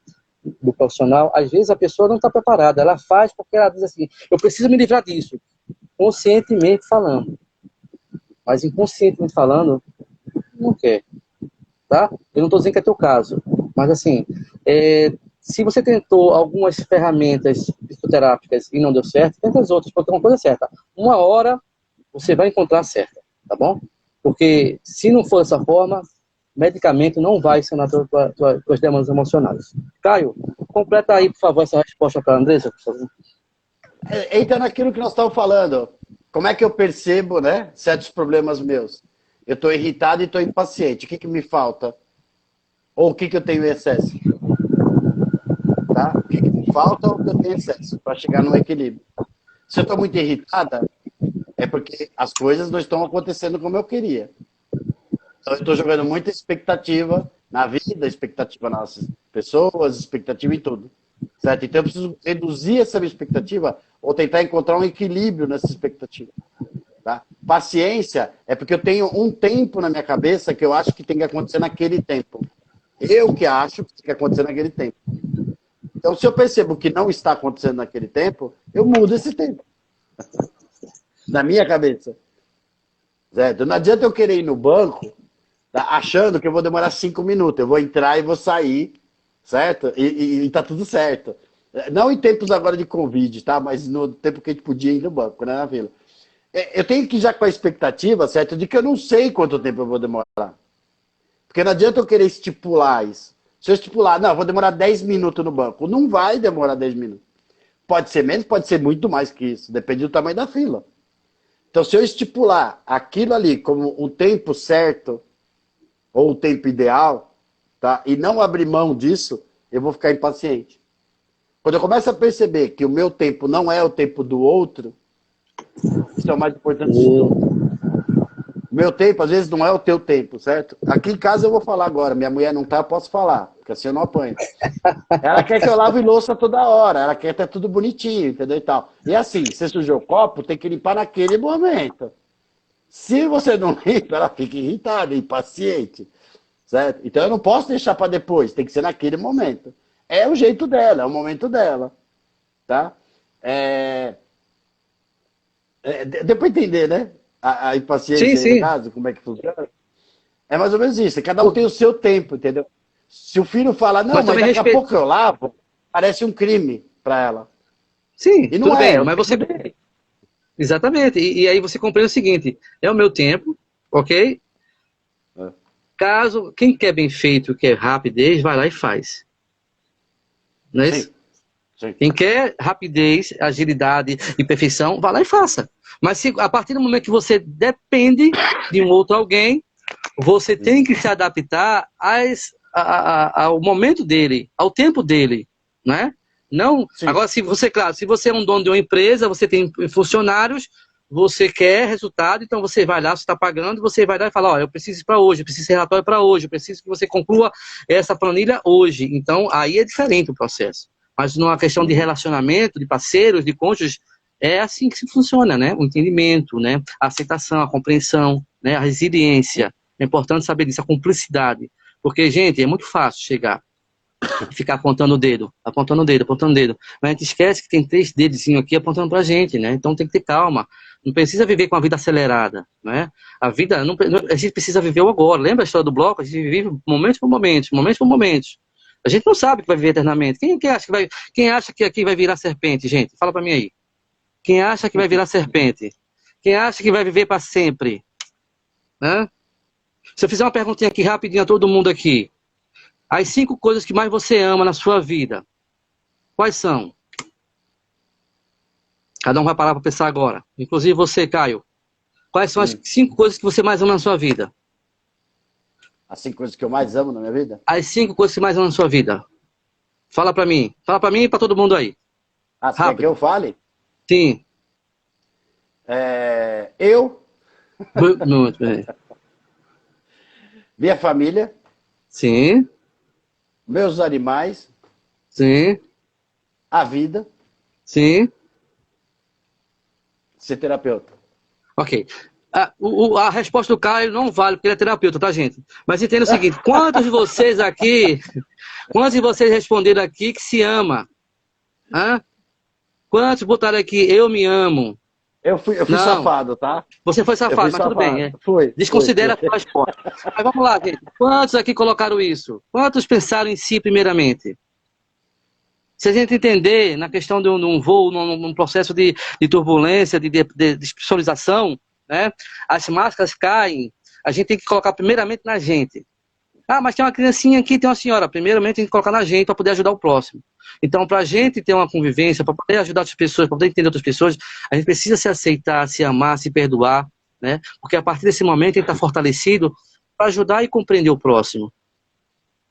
do profissional. Às vezes a pessoa não está preparada. Ela faz porque ela diz assim, eu preciso me livrar disso. Conscientemente falando. Mas inconscientemente falando, não quer. Tá? Eu não estou dizendo que é teu caso. Mas assim, se você tentou algumas ferramentas psicoterápicas e não deu certo, tenta as outras, porque é uma coisa certa. Uma hora você vai encontrar certa, tá bom? Porque se não for dessa forma, medicamento não vai sanar tuas demandas emocionais. Caio, completa aí, por favor, essa resposta para a Andressa, por favor. Entra naquilo que nós estamos falando. Como é que eu percebo, né, certos problemas meus? Eu estou irritado e estou impaciente. O que me falta? Ou o que eu tenho em excesso? Tá? O que me falta ou o que eu tenho em excesso? Para chegar num equilíbrio. Se eu estou muito irritada, é porque as coisas não estão acontecendo como eu queria. Então eu estou jogando muita expectativa na vida, expectativa nas pessoas, expectativa em tudo. Certo? Então eu preciso reduzir essa minha expectativa ou tentar encontrar um equilíbrio nessa expectativa. Tá? Paciência é porque eu tenho um tempo na minha cabeça que eu acho que tem que acontecer naquele tempo. Eu que acho que tem que acontecer naquele tempo. Então, se eu percebo que não está acontecendo naquele tempo, eu mudo esse tempo. Na minha cabeça. Certo? Não adianta eu querer ir no banco, tá, achando que eu vou demorar 5 minutos. Eu vou entrar e vou sair, certo? E tá tudo certo. Não em tempos agora de Covid, tá? Mas no tempo que a gente podia ir no banco, né, na vila. Eu tenho que ir já com a expectativa, certo? De que eu não sei quanto tempo eu vou demorar. Porque não adianta eu querer estipular isso. Se eu estipular, não, eu vou demorar 10 minutos no banco. Não vai demorar 10 minutos. Pode ser menos, pode ser muito mais que isso. Depende do tamanho da fila. Então, se eu estipular aquilo ali como o tempo certo, ou o tempo ideal, tá? E não abrir mão disso, eu vou ficar impaciente. Quando eu começo a perceber que o meu tempo não é o tempo do outro, isso é o mais importante de tudo. O meu tempo, às vezes, não é o teu tempo, certo? Aqui em casa eu vou falar agora. Minha mulher não tá, eu posso falar, porque assim eu não apanho. Ela quer que eu lave louça toda hora, ela quer ter tudo bonitinho, entendeu? E tal. E assim, você sujou o copo, tem que limpar naquele momento. Se você não limpa, ela fica irritada, impaciente, certo? Então eu não posso deixar para depois, tem que ser naquele momento. É o jeito dela, é o momento dela, tá? Deu para entender, né? A Sim, impaciência aí no sim. caso, como é que funciona? É mais ou menos isso. Cada um tem o seu tempo, entendeu? Se o filho fala, não, mas daqui a pouco eu lavo, parece um crime para ela. Sim, E não tudo bem, é mas você... Exatamente. E aí você compreende o seguinte, é o meu tempo, ok? Caso, quem quer bem feito, quer rapidez, vai lá e faz. Não é isso? Sim. Sim. Quem quer rapidez, agilidade e perfeição, vai lá e faça. Mas se, a partir do momento que você depende de um outro alguém, você tem que se adaptar ao momento dele, ao tempo dele, né? Não, Sim. agora, se você, claro, se você é um dono de uma empresa, você tem funcionários, você quer resultado, então você vai lá, você está pagando, você vai lá e fala, ó, eu preciso para hoje, eu preciso de relatório para hoje, eu preciso que você conclua essa planilha hoje. Então, aí é diferente o processo. Mas numa questão de relacionamento, de parceiros, de cônjuges, é assim que se funciona, né? O entendimento, né? A aceitação, a compreensão, né? A resiliência. É importante saber disso, a cumplicidade. Porque, gente, é muito fácil chegar e ficar apontando o dedo, apontando o dedo, apontando o dedo. Mas a gente esquece que tem 3 dedinhos aqui apontando pra gente, né? Então tem que ter calma. Não precisa viver com a vida acelerada, né? A vida, a gente precisa viver o agora. Lembra a história do bloco? A gente vive momentos por momentos, momentos por momentos. A gente não sabe que vai viver eternamente. Quem acha que aqui vai virar serpente, gente? Fala pra mim aí. Quem acha que vai virar serpente? Quem acha que vai viver para sempre? Né? Se eu fizer uma perguntinha aqui rapidinho a todo mundo aqui. As 5 coisas que mais você ama na sua vida, quais são? Cada um vai parar para pensar agora. Inclusive você, Caio. Quais são as 5 coisas que você mais ama na sua vida? As 5 coisas que eu mais amo na minha vida? As 5 coisas que você mais ama na sua vida. Fala para mim. Fala para mim e para todo mundo aí. Ah, você quer que eu fale? Sim. Eu. Muito bem. Minha família. Sim. Meus animais. Sim. A vida. Sim. Ser terapeuta. Ok. A resposta do Caio não vale, porque ele é terapeuta, tá, gente? Mas entenda o seguinte, quantos de vocês responderam aqui que se ama? Hã? Quantos botaram aqui, eu me amo? Eu fui safado, tá? Você foi safado, mas tudo bem. É. Desconsidera a sua resposta. Mas vamos lá, gente. Quantos aqui colocaram isso? Quantos pensaram em si primeiramente? Se a gente entender na questão de um voo, num processo de turbulência, de despressurização, né? As máscaras caem, a gente tem que colocar primeiramente na gente. Ah, mas tem uma criancinha aqui, tem uma senhora. Primeiramente tem que colocar na gente para poder ajudar o próximo. Então, para a gente ter uma convivência, para poder ajudar outras pessoas, para poder entender outras pessoas, a gente precisa se aceitar, se amar, se perdoar, né? Porque a partir desse momento a gente está fortalecido para ajudar e compreender o próximo.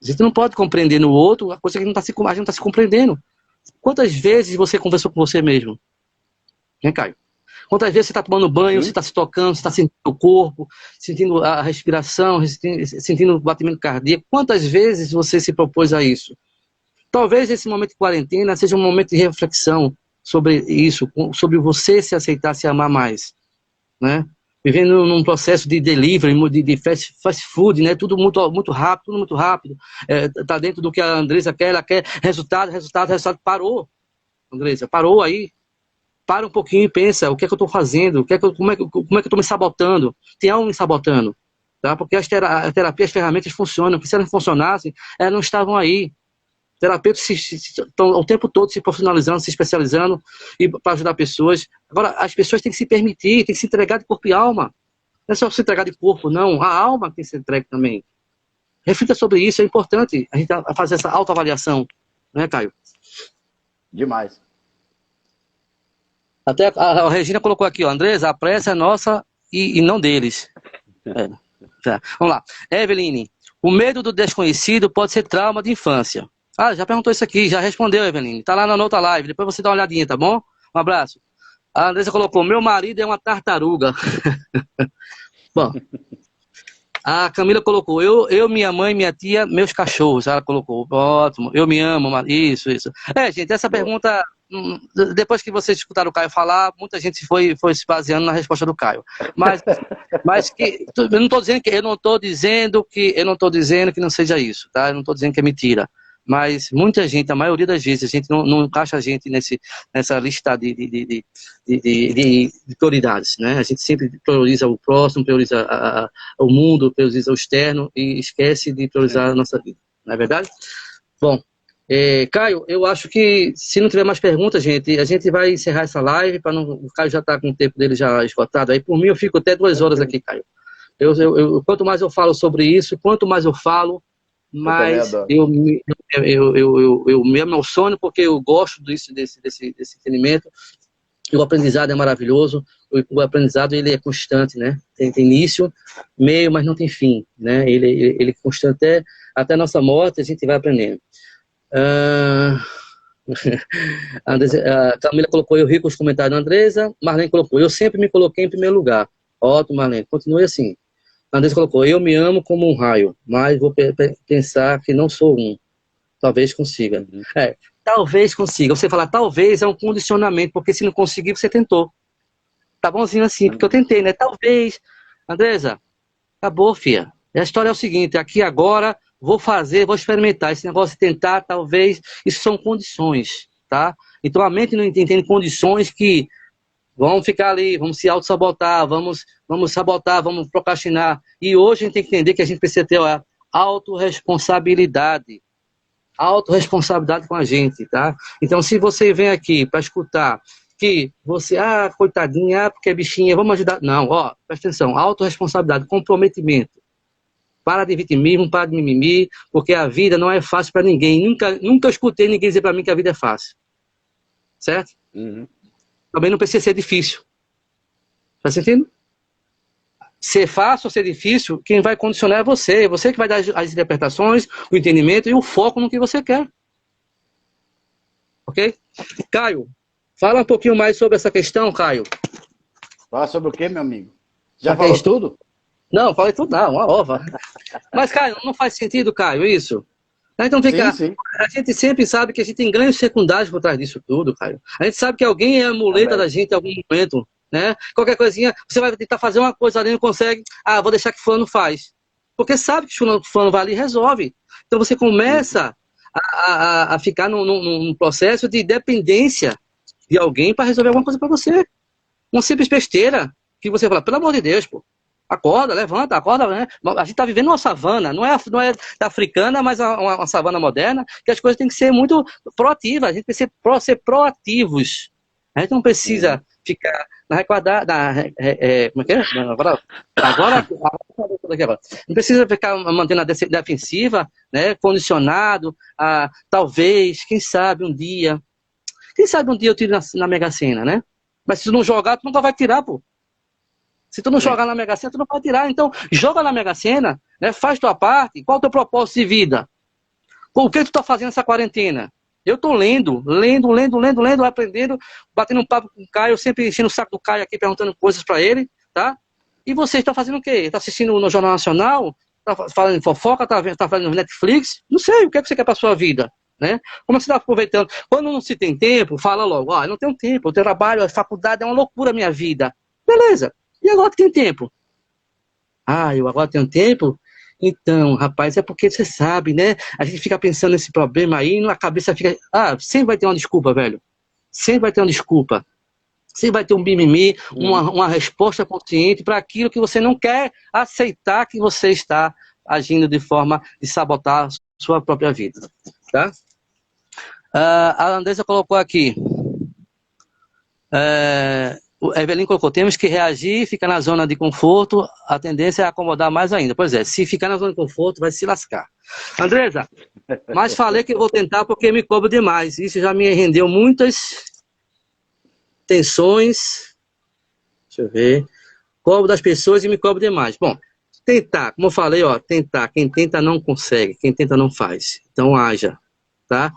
A gente não pode compreender no outro a coisa que a gente não está se compreendendo. Quantas vezes você conversou com você mesmo? Né, Caio? Quantas vezes você está tomando banho, você está se tocando, você está sentindo o corpo, sentindo a respiração, sentindo o batimento cardíaco? Quantas vezes você se propôs a isso? Talvez esse momento de quarentena seja um momento de reflexão sobre isso, sobre você se aceitar, se amar mais, né? Vivendo num processo de delivery, de fast food, né? Tudo muito rápido, tudo muito rápido. Tá dentro do que a Andressa quer, ela quer resultado. Parou, Andressa, parou aí. Para um pouquinho e pensa, o que é que eu estou fazendo? Como é que eu estou me sabotando? Tem algo me sabotando, tá? Porque a terapia, as ferramentas funcionam, porque se elas não funcionassem, elas não estavam aí. Terapeutas estão o tempo todo se profissionalizando, se especializando para ajudar pessoas. Agora, as pessoas têm que se permitir, têm que se entregar de corpo e alma. Não é só se entregar de corpo, não. A alma tem que ser entregue também. Reflita sobre isso, é importante a gente fazer essa autoavaliação. Né, Caio? Demais. Até a Regina colocou aqui, ó, Andressa, a pressa é nossa e não deles. Tá. Vamos lá. Eveline, o medo do desconhecido pode ser trauma de infância. Ah, já perguntou isso aqui, já respondeu, Eveline. Tá lá na outra live, depois você dá uma olhadinha, tá bom? Um abraço. A Andressa colocou, meu marido é uma tartaruga. Bom, a Camila colocou, eu, minha mãe, minha tia, meus cachorros. Ela colocou, ótimo, eu me amo, isso. Gente, essa pergunta, depois que vocês escutaram o Caio falar, muita gente foi se baseando na resposta do Caio. Mas que, eu não estou dizendo que não seja isso, tá? Eu não estou dizendo que é mentira. mas muita gente, a maioria das vezes, a gente não encaixa a gente nessa lista de prioridades, né? A gente sempre prioriza o próximo, prioriza o mundo, prioriza o externo e esquece de priorizar a nossa vida, não é verdade? Bom, Caio, eu acho que se não tiver mais perguntas, gente, a gente vai encerrar essa live, para não, o Caio já está com o tempo dele já esgotado, aí por mim eu fico até 2 horas aqui, Caio. Quanto mais eu falo sobre isso, quanto mais eu falo, mais eu me emociono, porque eu gosto desse entendimento. E o aprendizado é maravilhoso, o aprendizado ele é constante, né? Tem início, meio, mas não tem fim, né? Ele é constante até a nossa morte, a gente vai aprendendo. A Camila colocou, eu ri com os comentários da Andresa. Marlene colocou, eu sempre me coloquei em primeiro lugar. Ótimo, Marlene, continue assim. A Andresa colocou, eu me amo como um raio, mas vou pensar que não sou um. Talvez consiga. Talvez consiga. Você falar talvez é um condicionamento, porque se não conseguir, você tentou. Tá bonzinho assim, porque eu tentei, né? Talvez. Andresa, acabou, filha. A história é o seguinte, aqui agora, vou fazer, vou experimentar. Esse negócio de tentar, talvez, isso são condições, tá? Então a mente não entende condições que vamos ficar ali, vamos se auto-sabotar, vamos sabotar, vamos procrastinar. E hoje a gente tem que entender que a gente precisa ter a autorresponsabilidade. Autorresponsabilidade com a gente, tá? Então, se você vem aqui para escutar que você, coitadinha, porque é bichinha, vamos ajudar. Não, presta atenção, autorresponsabilidade, comprometimento. Para de vitimismo, para de mimimi, porque a vida não é fácil para ninguém. Nunca escutei ninguém dizer para mim que a vida é fácil. Certo? Uhum. Também não precisa ser difícil. Tá sentindo? Ser fácil ou ser difícil, quem vai condicionar é você. É você que vai dar as interpretações, o entendimento e o foco no que você quer. Ok? Caio, fala um pouquinho mais sobre essa questão, Caio. Fala sobre o quê, meu amigo? Já falou tudo? Não, falei tudo não, uma ova. Mas, Caio, não faz sentido, Caio, isso? Então fica. Sim. A gente sempre sabe que a gente tem ganhos secundários por trás disso tudo, Caio. A gente sabe que alguém é a muleta da gente em algum momento, né? Qualquer coisinha, você vai tentar fazer uma coisa ali, não consegue. Vou deixar que fulano faz. Porque sabe que fulano vai ali e resolve. Então você começa a ficar num processo de dependência de alguém para resolver alguma coisa para você. Uma simples besteira que você fala, pelo amor de Deus, pô. Acorda, levanta, acorda, né? A gente está vivendo uma savana, não é africana, mas uma savana moderna, que as coisas têm que ser muito proativas, a gente tem que ser proativos. A gente não precisa ficar na recuada, como é que é? Agora, não precisa ficar mantendo a defensiva, né? Condicionado a talvez, quem sabe um dia eu tiro na Mega Sena, né? Mas se tu não jogar, tu nunca vai tirar, pô. Se tu não jogar na Mega Sena, tu não vai tirar. Então, joga na Mega Sena, né? Faz tua parte. Qual é o teu propósito de vida? O que tu tá fazendo nessa quarentena? Eu tô lendo, aprendendo, batendo um papo com o Caio, sempre enchendo o saco do Caio aqui, perguntando coisas para ele, tá? E você está fazendo o quê? Tá assistindo no Jornal Nacional? Tá falando fofoca? Tá fazendo Netflix? Não sei, o que é que você quer pra sua vida? Né? Como você está aproveitando? Quando não se tem tempo, fala logo, eu não tenho tempo, eu trabalho, a faculdade é uma loucura a minha vida. Beleza. E agora que tem tempo? Eu agora tenho tempo? Então, rapaz, é porque você sabe, né? A gente fica pensando nesse problema aí, na cabeça fica... sempre vai ter uma desculpa, velho. Sempre vai ter uma desculpa. Sempre vai ter um mimimi, uma resposta consciente para aquilo que você não quer aceitar que você está agindo de forma de sabotar a sua própria vida. Tá? A Andressa colocou aqui... O Evelyn colocou, temos que reagir, ficar na zona de conforto, a tendência é acomodar mais ainda. Pois é, se ficar na zona de conforto, vai se lascar. Andresa, mas falei que eu vou tentar porque me cobro demais. Isso já me rendeu muitas tensões. Deixa eu ver. Cobro das pessoas e me cobro demais. Bom, tentar, como eu falei, tentar. Quem tenta não consegue, quem tenta não faz. Então haja, tá?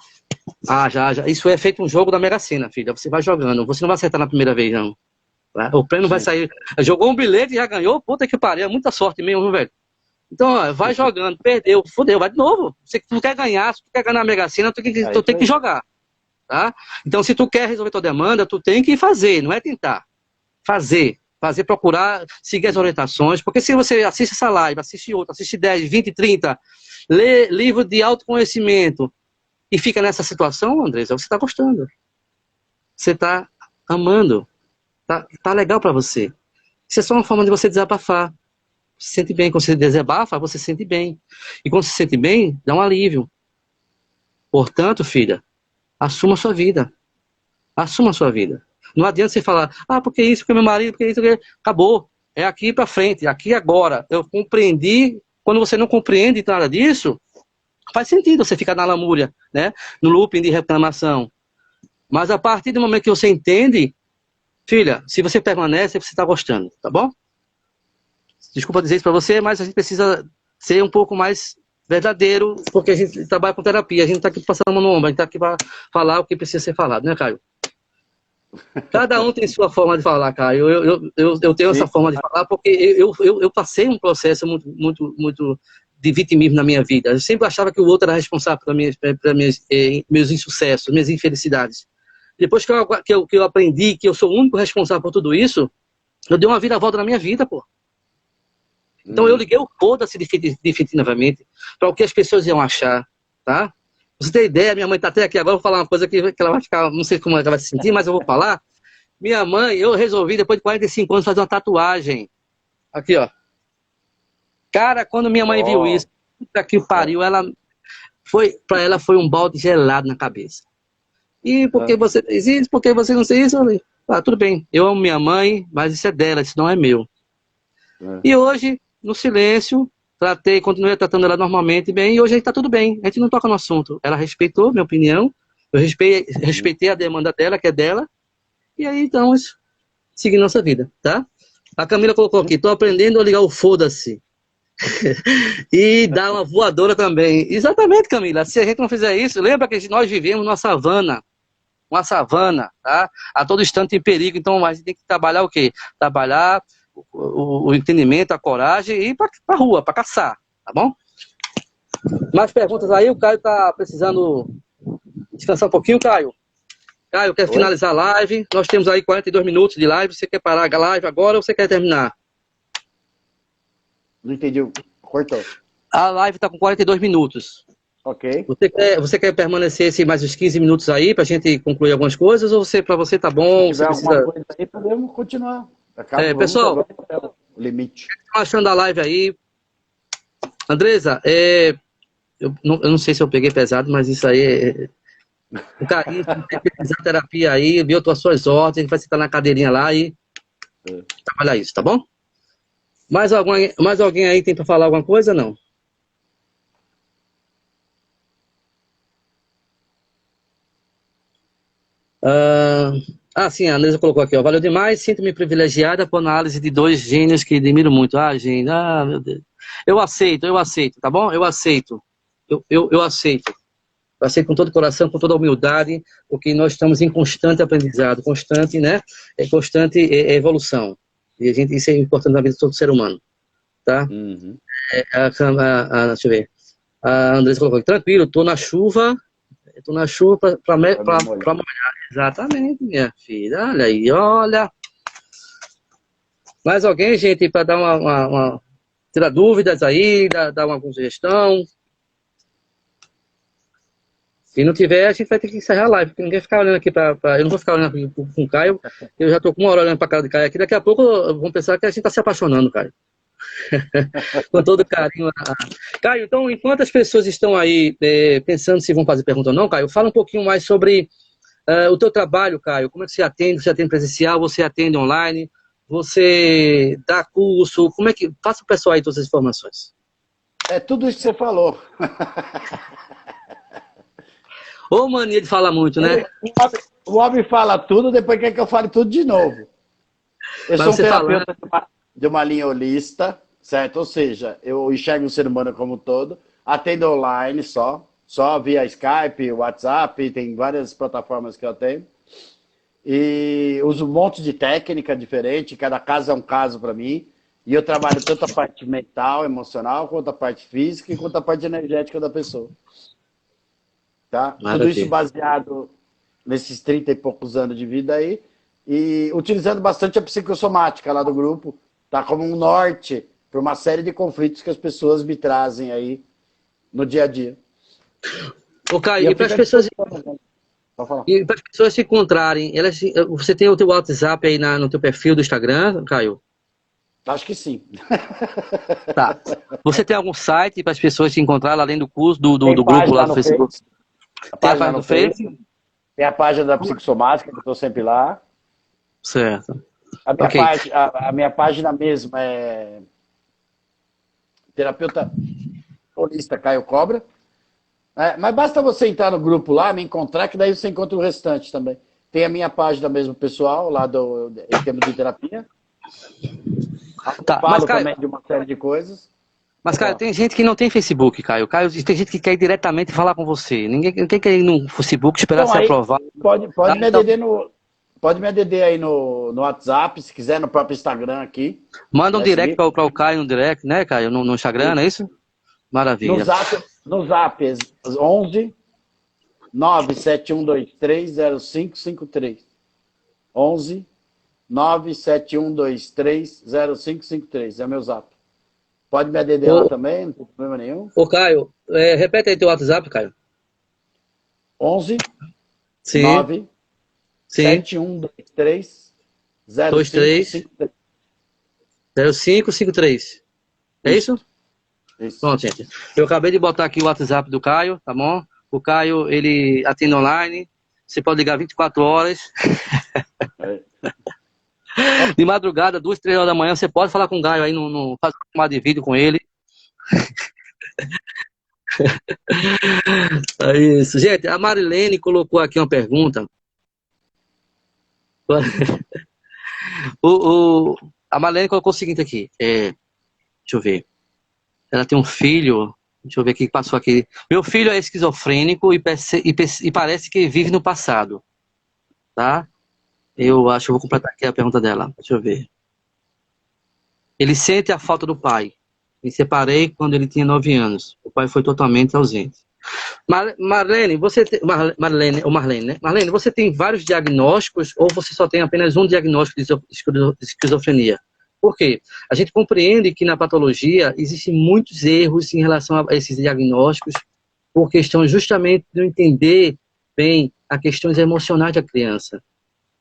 Haja. Isso é feito um jogo da Mega Sena, filha. Você vai jogando, você não vai acertar na primeira vez, não. O prêmio vai sair. Jogou um bilhete e já ganhou. Puta que pariu. Muita sorte mesmo, velho. Então, vai jogando. Perdeu. Fodeu. Vai de novo. Se tu quer ganhar, se tu quer ganhar a Mega Sena, tu tem que jogar. Tá? Então, se tu quer resolver tua demanda, tu tem que fazer. Não é tentar. Fazer, procurar, seguir as orientações. Porque se você assiste essa live, assiste outra, assiste 10, 20, 30, lê livro de autoconhecimento, e fica nessa situação, Andresa, você está gostando. Você está amando. Tá legal para você. Isso é só uma forma de você desabafar. Você se sente bem. Quando você desabafa, você se sente bem. E quando você se sente bem, dá um alívio. Portanto, filha, assuma a sua vida. Assuma a sua vida. Não adianta você falar, porque isso, porque meu marido, porque isso, porque... Acabou. É aqui para frente, aqui e agora. Eu compreendi. Quando você não compreende nada disso, faz sentido você ficar na lamúria, né? No looping de reclamação. Mas a partir do momento que você entende, filha, se você permanece, você está gostando, tá bom? Desculpa dizer isso para você, mas a gente precisa ser um pouco mais verdadeiro, porque a gente trabalha com terapia, a gente está aqui passando a mão no ombro, a gente está aqui para falar o que precisa ser falado, né, Caio? Cada um tem sua forma de falar, Caio. Eu tenho essa forma de falar porque eu passei um processo muito de vitimismo na minha vida. Eu sempre achava que o outro era responsável por meus insucessos, minhas infelicidades. Depois que eu aprendi que eu sou o único responsável por tudo isso, eu dei uma viravolta na minha vida, pô. Então eu liguei o foda-se definitivamente para o que as pessoas iam achar, tá? Você tem ideia, minha mãe tá até aqui agora, eu vou falar uma coisa que ela vai ficar, não sei como ela vai se sentir, mas eu vou falar. Minha mãe, eu resolvi, depois de 45 anos, fazer uma tatuagem. Aqui, ó. Cara, quando minha mãe viu isso, puta que pariu, pra ela foi um balde gelado na cabeça. E por que você fez isso? Por que você não fez isso? Eu falei, tudo bem, eu amo minha mãe, mas isso é dela, isso não é meu. E hoje, no silêncio, continuei tratando ela normalmente bem, e hoje está tudo bem, a gente não toca no assunto. Ela respeitou minha opinião, eu respeitei a demanda dela, que é dela, e aí estamos seguindo nossa vida, tá? A Camila colocou aqui, tô aprendendo a ligar o foda-se. E dar uma voadora também. Exatamente, Camila, se a gente não fizer isso, lembra que nós vivemos numa savana, tá? A todo instante em perigo, então a gente tem que trabalhar o quê? Trabalhar o entendimento, a coragem e ir pra rua, pra caçar, tá bom? Mais perguntas aí? O Caio tá precisando descansar um pouquinho, Caio? Caio, quer finalizar a live? Nós temos aí 42 minutos de live. Você quer parar a live agora ou você quer terminar? Não entendi. Cortou. A live tá com 42 minutos. Ok. Você quer permanecer mais uns 15 minutos aí pra gente concluir algumas coisas ou pra você tá bom? Se tiver você alguma coisa aí, podemos continuar. Pessoal, o limite. que estão achando da live aí? Andresa, eu não sei se eu peguei pesado, mas isso aí o carinho de pesquisar terapia aí, viu as suas ordens, a gente vai sentar na cadeirinha lá e trabalhar isso, tá bom? Mais alguém aí tem para falar alguma coisa, não? Sim, a Andresa colocou aqui, ó. Valeu demais, sinto-me privilegiada por análise de dois gênios que admiro muito. Gente, meu Deus. Eu aceito, tá bom? Eu aceito. Eu aceito. Eu aceito com todo o coração, com toda a humildade, porque nós estamos em constante aprendizado, constante, né? Constante evolução. E isso é importante na vida de todo ser humano, tá? Uhum. Deixa eu ver. A Andressa colocou aqui, tranquilo, tô na chuva para molhar. Exatamente, minha filha. Olha aí, olha. Mais alguém, gente, para dar tirar dúvidas aí, dar uma sugestão? Se não tiver, a gente vai ter que encerrar a live, porque ninguém ficar olhando aqui eu não vou ficar olhando aqui com o Caio, eu já tô com uma hora olhando para a cara do Caio aqui, daqui a pouco vão pensar que a gente está se apaixonando, Caio. Com todo carinho. Caio, então, enquanto as pessoas estão aí pensando se vão fazer pergunta ou não, Caio, fala um pouquinho mais sobre o teu trabalho, Caio. Como é que você atende? Você atende presencial? Você atende online? Você dá curso? Como é que... Faça o pessoal aí todas as informações. É tudo isso que você falou. Ô, mania de falar muito, né? O homem fala tudo, depois quer que eu fale tudo de novo. Eu sou um terapeuta de uma linha holista, certo? Ou seja, eu enxergo o ser humano como um todo, atendo online só via Skype, WhatsApp, tem várias plataformas que eu atendo. E uso um monte de técnica diferente, cada caso é um caso para mim. E eu trabalho tanto a parte mental, emocional, quanto a parte física e quanto a parte energética da pessoa. Tá? Tudo isso baseado nesses 30 e poucos anos de vida aí. E utilizando bastante a psicossomática lá do grupo, tá? Como um norte para uma série de conflitos que as pessoas me trazem aí no dia a dia. Ô, E Caio, eu e para fico as à pessoas, disposição. Pode falar. e para as pessoas se encontrarem, você tem o teu WhatsApp aí no teu perfil do Instagram, Caio? Acho que sim. Tá. Você tem algum site para as pessoas se encontrarem além do curso, Tem do grupo lá página do no Facebook? Face, a Tem a página página no do Face? Face, tem a página da psicossomática, que eu estou sempre lá. Certo. A minha, Ok. parte, a minha página mesmo é terapeuta holista Caio Cobra. Mas basta você entrar no grupo lá, me encontrar, que daí você encontra o restante também. Tem a minha página mesmo pessoal, lá em termos de terapia. Eu Tá. falo também de uma série de coisas. Mas, Pode Caio, falar. tem gente que não tem Facebook, Caio. Caio, tem gente que quer ir diretamente falar com você. Ninguém quer ir no Facebook esperar Então ser aí, aprovado. Tá? pode me Então, ADD pode me ADD aí no WhatsApp, se quiser, no próprio Instagram aqui. manda um Vai direct seguir? para o Caio, no direct, né, Caio? No Instagram, não é isso? No Maravilha. Zap, no Zap é 11 971230553. 11 971230553. É meu Zap. Pode me ADD lá Ô, também, não tem problema nenhum. ô Caio, repete aí teu WhatsApp, Caio. 11 Sim, 9 sim. 7123 23 0553. 0553. É Isso, isso? isso. Pronto, gente. Eu acabei de botar aqui o WhatsApp do Caio, tá bom? O Caio, ele atende online. Você pode ligar 24 horas. É. De madrugada, 2, 3 horas da manhã, você pode falar com o Caio aí, faz uma chamada de vídeo com ele. É isso. Gente, a Marilene colocou aqui uma pergunta. A Marilene colocou o seguinte aqui. Deixa eu ver. Ela tem um filho. Deixa eu ver o que passou aqui. Meu filho é esquizofrênico e parece que vive no passado. Tá? Eu acho que eu vou completar aqui a pergunta dela. Deixa eu ver. Ele sente a falta do pai. Me separei quando ele tinha 9 anos. O pai foi totalmente ausente. Marlene, Marlene, ou Marlene, né? Marlene, você tem vários diagnósticos ou você só tem apenas um diagnóstico de esquizofrenia? Por quê? A gente compreende que na patologia existem muitos erros em relação a esses diagnósticos por questão justamente de não entender bem as questões emocionais da criança.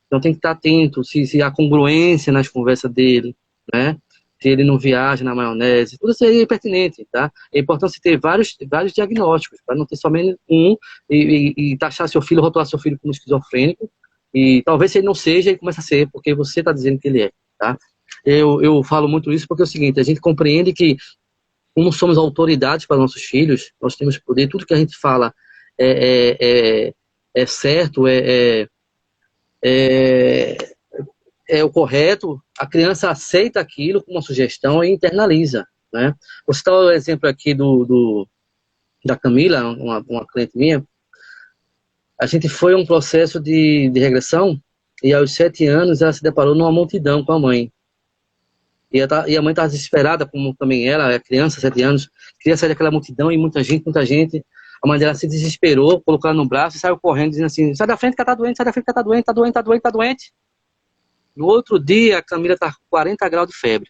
Então tem que estar atento se há congruência nas conversas dele, né? Se ele não viaja na maionese, tudo isso aí é pertinente, tá? É importante você ter vários diagnósticos, para não ter somente um e taxar seu filho, rotular seu filho como esquizofrênico, e talvez se ele não seja, ele começa a ser, porque você está dizendo que ele é, tá? Eu falo muito isso porque é o seguinte, a gente compreende que, como somos autoridades para nossos filhos, nós temos poder, tudo que a gente fala é certo, é, é o correto, a criança aceita aquilo como uma sugestão e internaliza, né? Vou citar o exemplo aqui da Camila, uma cliente minha. A gente foi um processo de regressão e aos 7 anos ela se deparou numa multidão com a mãe. E a mãe estava desesperada, como também ela, é criança, 7 anos, queria sair daquela multidão e muita gente, muita gente. A mãe dela se desesperou, colocou ela no braço e saiu correndo, dizendo assim, sai da frente que ela tá doente, sai da frente que ela tá doente, tá doente, tá doente, tá doente. No outro dia, a Camila estava com 40 graus de febre.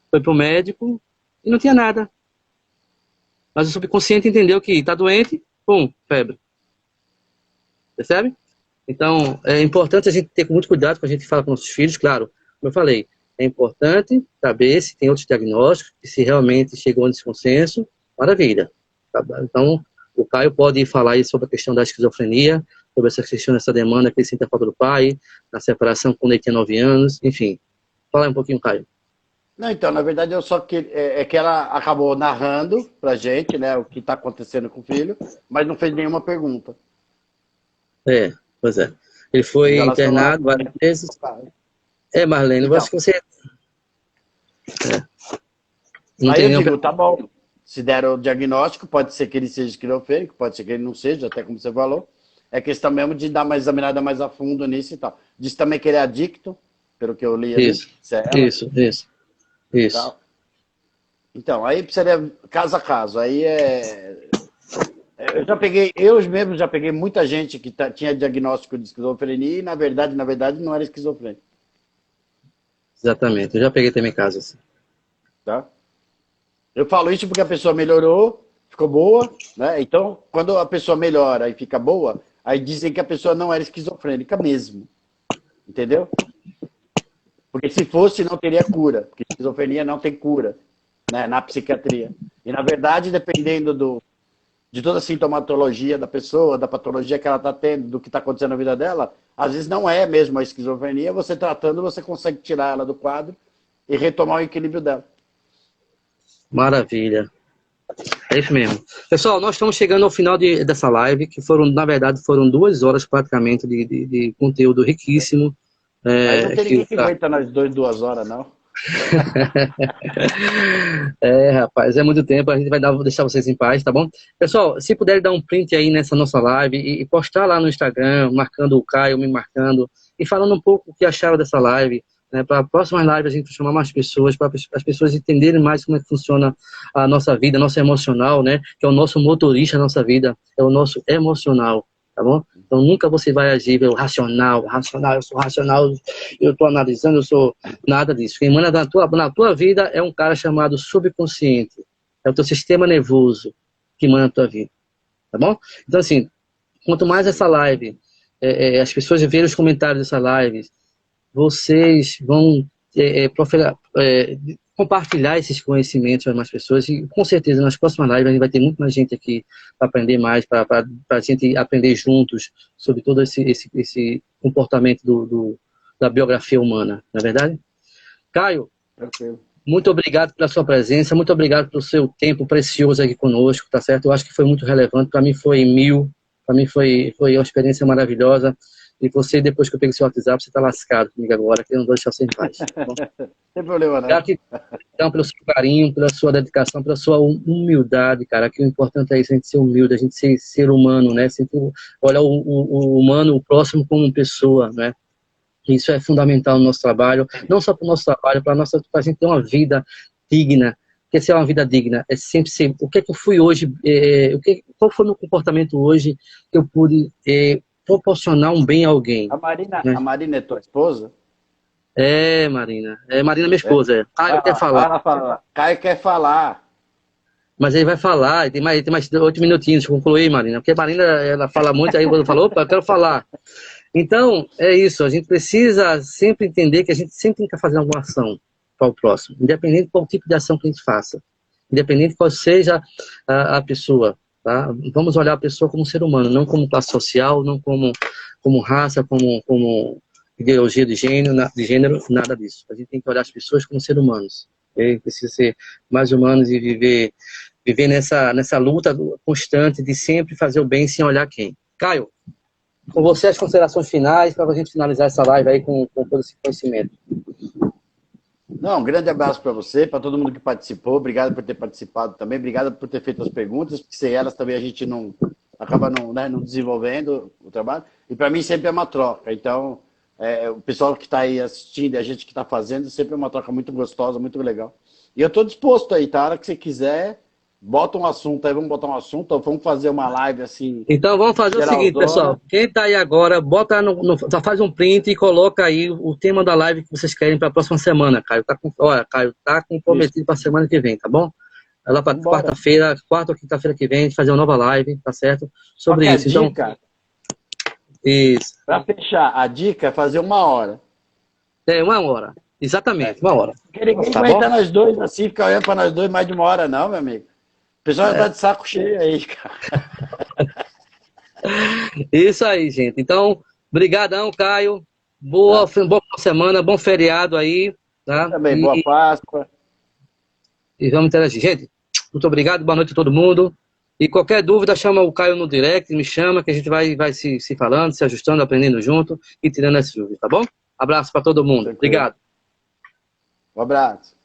Foi pro médico e não tinha nada. Mas o subconsciente entendeu que está doente, pum, febre. Percebe? Então, é importante a gente ter muito cuidado quando a gente fala com nossos filhos, claro, como eu falei, é importante saber se tem outros diagnósticos, e se realmente chegou nesse consenso, maravilha. Tá? Então, o Caio pode falar aí sobre a questão da esquizofrenia, sobre essa questão dessa demanda que ele sente a falta do pai, na separação quando ele tinha 9 anos, enfim. Fala aí um pouquinho, Caio. Não, então, na verdade, eu só que é que ela acabou narrando pra gente, né, o que está acontecendo com o filho, mas não fez nenhuma pergunta Pois é. Ele em foi relação a. internado várias vezes. Marlene, eu Então, acho que você não aí tem eu nenhuma digo, pergunta. tá bom, se deram o diagnóstico, pode ser que ele seja esquizofrênico, pode ser que ele não seja, até como você falou. É questão mesmo de dar uma examinada mais a fundo nisso e tal. Diz também que ele é adicto, pelo que eu li ali, Isso, se é ela e isso. tal. Então, aí precisaria caso a caso. Aí eu mesmo já peguei muita gente que tinha diagnóstico de esquizofrenia e na verdade não era esquizofrênico, Exatamente. Eu já peguei também casos. tá? Eu falo isso porque a pessoa melhorou ficou boa, né? Então, quando a pessoa melhora e fica boa, aí dizem que a pessoa não era esquizofrênica mesmo. Entendeu? Porque se fosse, não teria cura. Porque esquizofrenia não tem cura, né, na psiquiatria. E, na verdade, dependendo de toda a sintomatologia da pessoa, da patologia que ela está tendo, do que está acontecendo na vida dela, às vezes não é mesmo a esquizofrenia, você tratando, você consegue tirar ela do quadro e retomar o equilíbrio dela. Maravilha. É isso mesmo. Pessoal, nós estamos chegando ao final dessa live, que foram, na verdade, foram 2 horas praticamente de conteúdo riquíssimo. Mas não tem ninguém que aguenta nós 2 horas, não. Rapaz, é muito tempo, a gente vai deixar vocês em paz, tá bom? Pessoal, se puderem dar um print aí nessa nossa live e postar lá no Instagram, marcando o Caio, me marcando, e falando um pouco o que acharam dessa live, né? Para próximas lives a gente chamar mais pessoas, para as pessoas entenderem mais como é que funciona a nossa vida, nosso emocional, né? Que é o nosso motorista da nossa vida, é o nosso emocional, tá bom? Então nunca você vai agir pelo racional, eu sou racional, eu estou analisando, eu sou nada disso. Quem manda na tua vida é um cara chamado subconsciente, é o teu sistema nervoso que manda na tua vida, tá bom? Então assim, quanto mais essa live, as pessoas verem os comentários dessa live, vocês vão compartilhar esses conhecimentos com mais pessoas e com certeza nas próximas lives a gente vai ter muito mais gente aqui para aprender mais, para a gente aprender juntos sobre todo esse comportamento da biografia humana, não é verdade? Caio, muito obrigado pela sua presença, muito obrigado pelo seu tempo precioso aqui conosco, tá certo? Eu acho que foi muito relevante, para mim foi 1000, para mim foi uma experiência maravilhosa. E você, depois que eu peguei seu WhatsApp, você está lascado comigo agora, que eu não vou deixar você em paz. Tá bom? Não tem problema, não. Gratidão pelo seu carinho, pela sua dedicação, pela sua humildade, cara. Que o importante é isso, a gente ser humilde, a gente ser humano, né? Olhar o humano, o próximo como pessoa, né? Isso é fundamental no nosso trabalho, não só para o nosso trabalho, para a gente ter uma vida digna. Porque se é uma vida digna, é sempre ser. O que é que eu fui hoje? Qual foi o meu comportamento hoje que eu pude proporcionar um bem a alguém? A Marina é tua esposa? Marina. Marina é minha esposa. Caio quer falar. Caio quer falar. Mas ele vai falar, tem mais 8 minutinhos, deixa eu concluir, Marina. Porque a Marina, ela fala muito, aí quando falou, opa, eu quero falar. Então, é isso, a gente precisa sempre entender que a gente sempre tem que fazer alguma ação para o próximo, independente de qual tipo de ação que a gente faça, independente de qual seja a pessoa, tá? Vamos olhar a pessoa como ser humano, não como classe social, não como raça, como ideologia de gênero, nada disso. A gente tem que olhar as pessoas como seres humanos. Precisa ser mais humanos e viver nessa luta constante de sempre fazer o bem sem olhar quem. Caio, com você as considerações finais para a gente finalizar essa live aí com todo esse conhecimento. Não, um grande abraço para você, para todo mundo que participou. Obrigado por ter participado também. Obrigado por ter feito as perguntas, porque sem elas também a gente não acaba não desenvolvendo o trabalho. E para mim sempre é uma troca. Então, o pessoal que está aí assistindo e a gente que está fazendo, sempre é uma troca muito gostosa, muito legal. E eu estou disposto aí, tá? A hora que você quiser, bota um assunto aí, vamos botar um assunto, ou vamos fazer uma live assim. Então vamos fazer o seguinte, pessoal. Quem está aí agora, bota só faz um print e coloca aí o tema da live que vocês querem para a próxima semana, Caio. Caio, tá comprometido para a semana que vem, tá bom? Lá para quarta-feira, quarta ou quinta-feira que vem, a gente fazer uma nova live, tá certo? Sobre isso. Então, isso. Para fechar, a dica é fazer 1 hora. 1 hora. Exatamente, 1 hora. Porque ninguém aguenta nós dois assim, ficar olhando para nós dois mais de 1 hora, não, meu amigo. O pessoal já tá de saco cheio aí, cara. Isso aí, gente. Então, brigadão, Caio. Boa semana, bom feriado aí. Tá? Também, boa Páscoa. E vamos interagir. Gente, muito obrigado, boa noite a todo mundo. E qualquer dúvida, chama o Caio no direct, me chama, que a gente vai se falando, se ajustando, aprendendo junto e tirando as dúvidas, tá bom? Abraço para todo mundo. Obrigado. Um abraço.